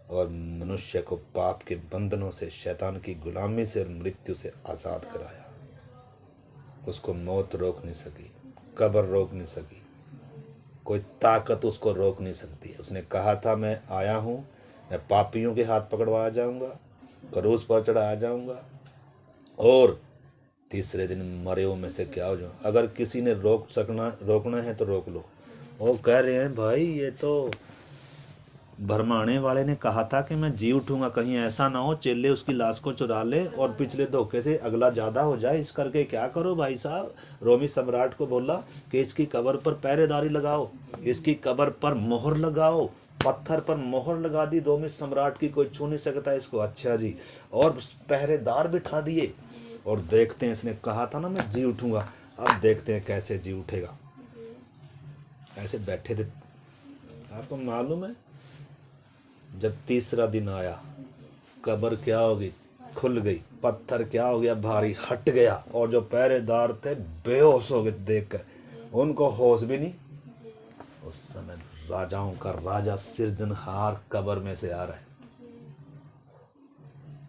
और मनुष्य को पाप के बंधनों से, शैतान की गुलामी से और मृत्यु से आज़ाद कराया। उसको मौत रोक नहीं सकी, कब्र रोक नहीं सकी, कोई ताकत उसको रोक नहीं सकती है। उसने कहा था मैं आया हूँ, मैं पापियों के हाथ पकड़वा जाऊँगा, क्रूस पर चढ़ाया जाऊँगा, और तीसरे दिन मरे हुए में से क्या हो जाऊँ। अगर किसी ने रोकना है तो रोक लो। वो कह रहे हैं भाई ये तो भरमाने वाले ने कहा था कि मैं जी उठूंगा, कहीं ऐसा ना हो चेले उसकी लाश को चुरा ले और पिछले धोखे से अगला ज़्यादा हो जाए। इस करके क्या करो भाई साहब, रोमी सम्राट को बोला कि इसकी कब्र पर पहरेदारी लगाओ, इसकी कब्र पर मोहर लगाओ। पत्थर पर मोहर लगा दी रोमी सम्राट की, कोई छू नहीं सकता इसको। अच्छा जी, और पहरेदार बिठा दिए, और देखते हैं, इसने कहा था ना मैं जी उठूंगा, अब देखते हैं कैसे जी उठेगा। ऐसे बैठे थे, आपको मालूम है जब तीसरा दिन आया, कब्र क्या होगी? खुल गई, पत्थर क्या हो गया? भारी हट गया, और जो पहरेदार थे बेहोश हो गए देखकर, उनको होश भी नहीं। उस समय राजाओं का राजा सिरजनहार कब्र में से आ रहा है,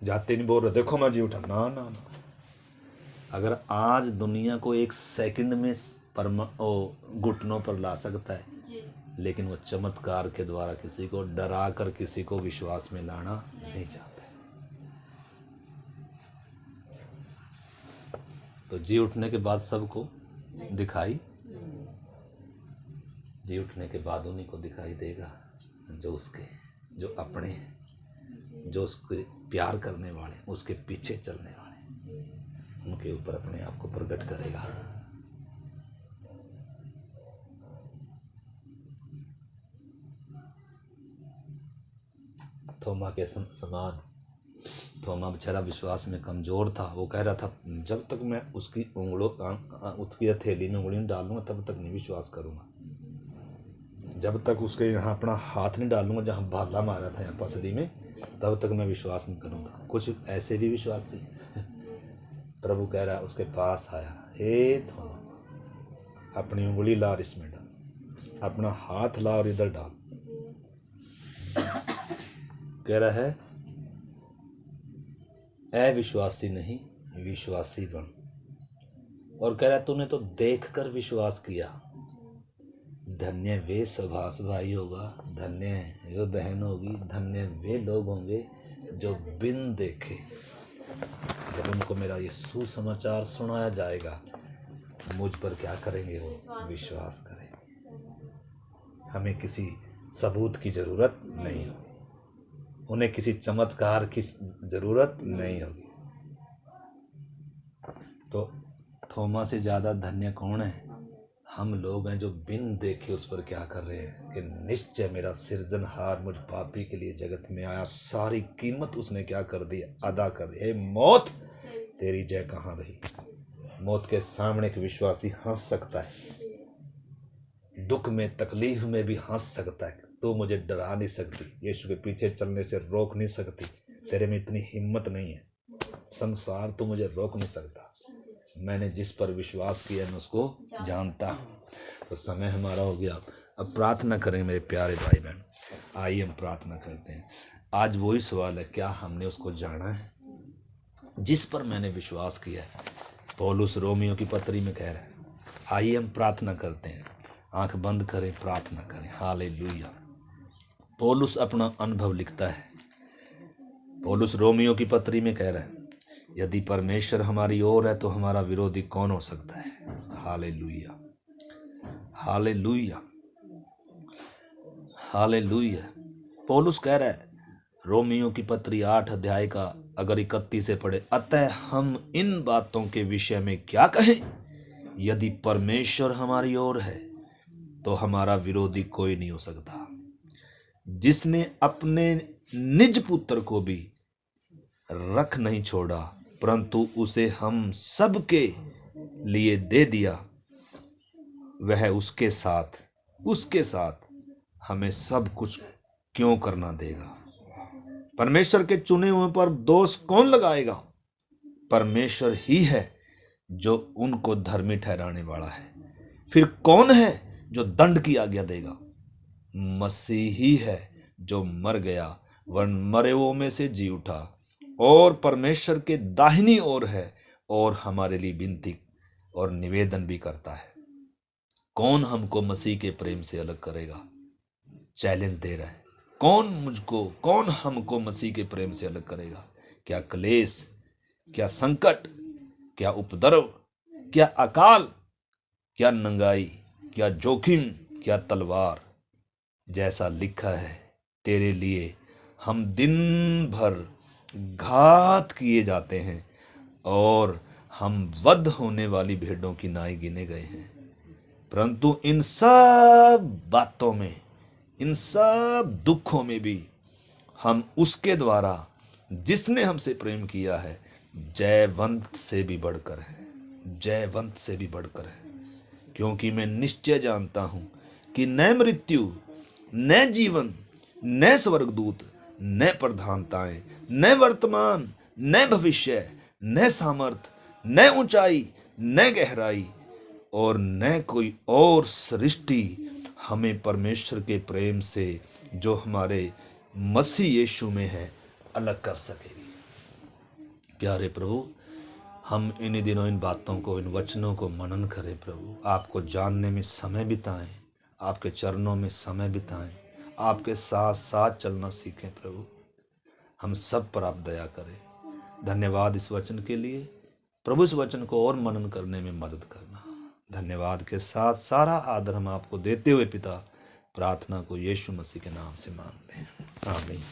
जाते नहीं बोल रहे देखो मैं जी उठा, ना ना ना। अगर आज दुनिया को एक सेकंड में घुटनों पर ला सकता है, लेकिन वो चमत्कार के द्वारा किसी को डरा कर किसी को विश्वास में लाना नहीं चाहता है। तो जी उठने के बाद सबको दिखाई जी उठने के बाद उन्हीं को दिखाई देगा जो अपने जो उसके प्यार करने वाले, उसके पीछे चलने वाले, उनके ऊपर अपने आप को प्रकट करेगा। थोमा के समान, थोमा बेचारा विश्वास में कमज़ोर था। वो कह रहा था जब तक मैं उसकी उसकी हथेली में उंगली नहीं डालूंगा तब तक नहीं विश्वास करूंगा, जब तक उसके यहाँ अपना हाथ नहीं डालूंगा जहाँ भाला मारा था यहाँ पसली में, तब तक मैं विश्वास नहीं करूंगा। कुछ ऐसे भी विश्वासी प्रभु कह रहा है उसके पास आया, हे थोमा अपनी उंगली ला और इसमें डाल, अपना हाथ ला और इधर डाल। कह रहा है अविश्वासी नहीं विश्वासी बन। और कह रहा है तूने तो देखकर विश्वास किया, धन्य वे सभास भाई होगा, धन्य वे बहन होगी, धन्य वे लोग होंगे जो बिन देखे जब उनको मेरा ये सुसमाचार सुनाया जाएगा मुझ पर क्या करेंगे, वो विश्वास करेंगे। हमें किसी सबूत की ज़रूरत नहीं होगी, उन्हें किसी चमत्कार की ज़रूरत नहीं होगी। तो थोमा से ज़्यादा धन्य कौन है? हम लोग हैं जो बिन देखे उस पर क्या कर रहे हैं कि निश्चय मेरा सृजनहार मुझ पापी के लिए जगत में आया, सारी कीमत उसने क्या कर दी, अदा कर दी। हे मौत तेरी जय कहाँ रही? मौत के सामने एक विश्वासी हंस सकता है, दुख में तकलीफ में भी हंस सकता है। तू मुझे डरा नहीं सकती, यीशु के पीछे चलने से रोक नहीं सकती, तेरे में इतनी हिम्मत नहीं है, संसार तू मुझे रोक नहीं सकता। मैंने जिस पर विश्वास किया मैं उसको जानता हूँ। तो समय हमारा हो गया, अब प्रार्थना करें मेरे प्यारे भाई बहन। आइए हम प्रार्थना करते हैं। आज वही सवाल है, क्या हमने उसको जाना है जिस पर मैंने विश्वास किया है? पौलुस रोमियो की पत्री में कह रहा है। आइए हम प्रार्थना करते हैं, आंख बंद करें, प्रार्थना करें। हालेलुया। पौलुस अपना अनुभव लिखता है। पौलुस रोमियो की पत्री में कह रहा है, यदि परमेश्वर हमारी ओर है तो हमारा विरोधी कौन हो सकता है? Hallelujah, hallelujah, hallelujah. पौलुस कह रहा है रोमियो की पत्री 8 अध्याय का अगर 31 से पढ़े, अतः हम इन बातों के विषय में क्या कहें? यदि परमेश्वर हमारी ओर है तो हमारा विरोधी कोई नहीं हो सकता। जिसने अपने निज पुत्र को भी रख नहीं छोड़ा परंतु उसे हम सब के लिए दे दिया, वह उसके साथ हमें सब कुछ क्यों करना देगा? परमेश्वर के चुने हुए पर दोष कौन लगाएगा? परमेश्वर ही है जो उनको धर्मी ठहराने वाला है। फिर कौन है जो दंड की आज्ञा देगा? मसीह ही है जो मर गया वरन मरे हुओं में से जी उठा और परमेश्वर के दाहिनी ओर है और हमारे लिए विनती और निवेदन भी करता है। कौन हमको मसीह के प्रेम से अलग करेगा? चैलेंज दे रहा है, कौन हमको मसीह के प्रेम से अलग करेगा? क्या क्लेश, क्या संकट, क्या उपद्रव, क्या अकाल, क्या नंगाई, क्या जोखिम, क्या तलवार? जैसा लिखा है, तेरे लिए हम दिन भर घात किए जाते हैं और हम वध होने वाली भेड़ों की नाई गिने गए हैं। परंतु इन सब बातों में, इन सब दुखों में भी हम उसके द्वारा जिसने हमसे प्रेम किया है जयवंत से भी बढ़कर है, जयवंत से भी बढ़कर है। क्योंकि मैं निश्चय जानता हूँ कि न मृत्यु, न जीवन, न स्वर्गदूत, न प्रधानताएं, न वर्तमान, न भविष्य, न सामर्थ, न ऊंचाई, न गहराई और न कोई और सृष्टि हमें परमेश्वर के प्रेम से जो हमारे मसीह यीशु में है अलग कर सकेगी। प्यारे प्रभु, हम इन दिनों इन बातों को, इन वचनों को मनन करें प्रभु। आपको जानने में समय बिताएं, आपके चरणों में समय बिताएं, आपके साथ साथ चलना सीखें प्रभु। हम सब पर आप दया करें। धन्यवाद इस वचन के लिए प्रभु। इस वचन को और मनन करने में मदद करना। धन्यवाद के साथ सारा आदर हम आपको देते हुए पिता प्रार्थना को यीशु मसीह के नाम से मांगते हैं। आमीन।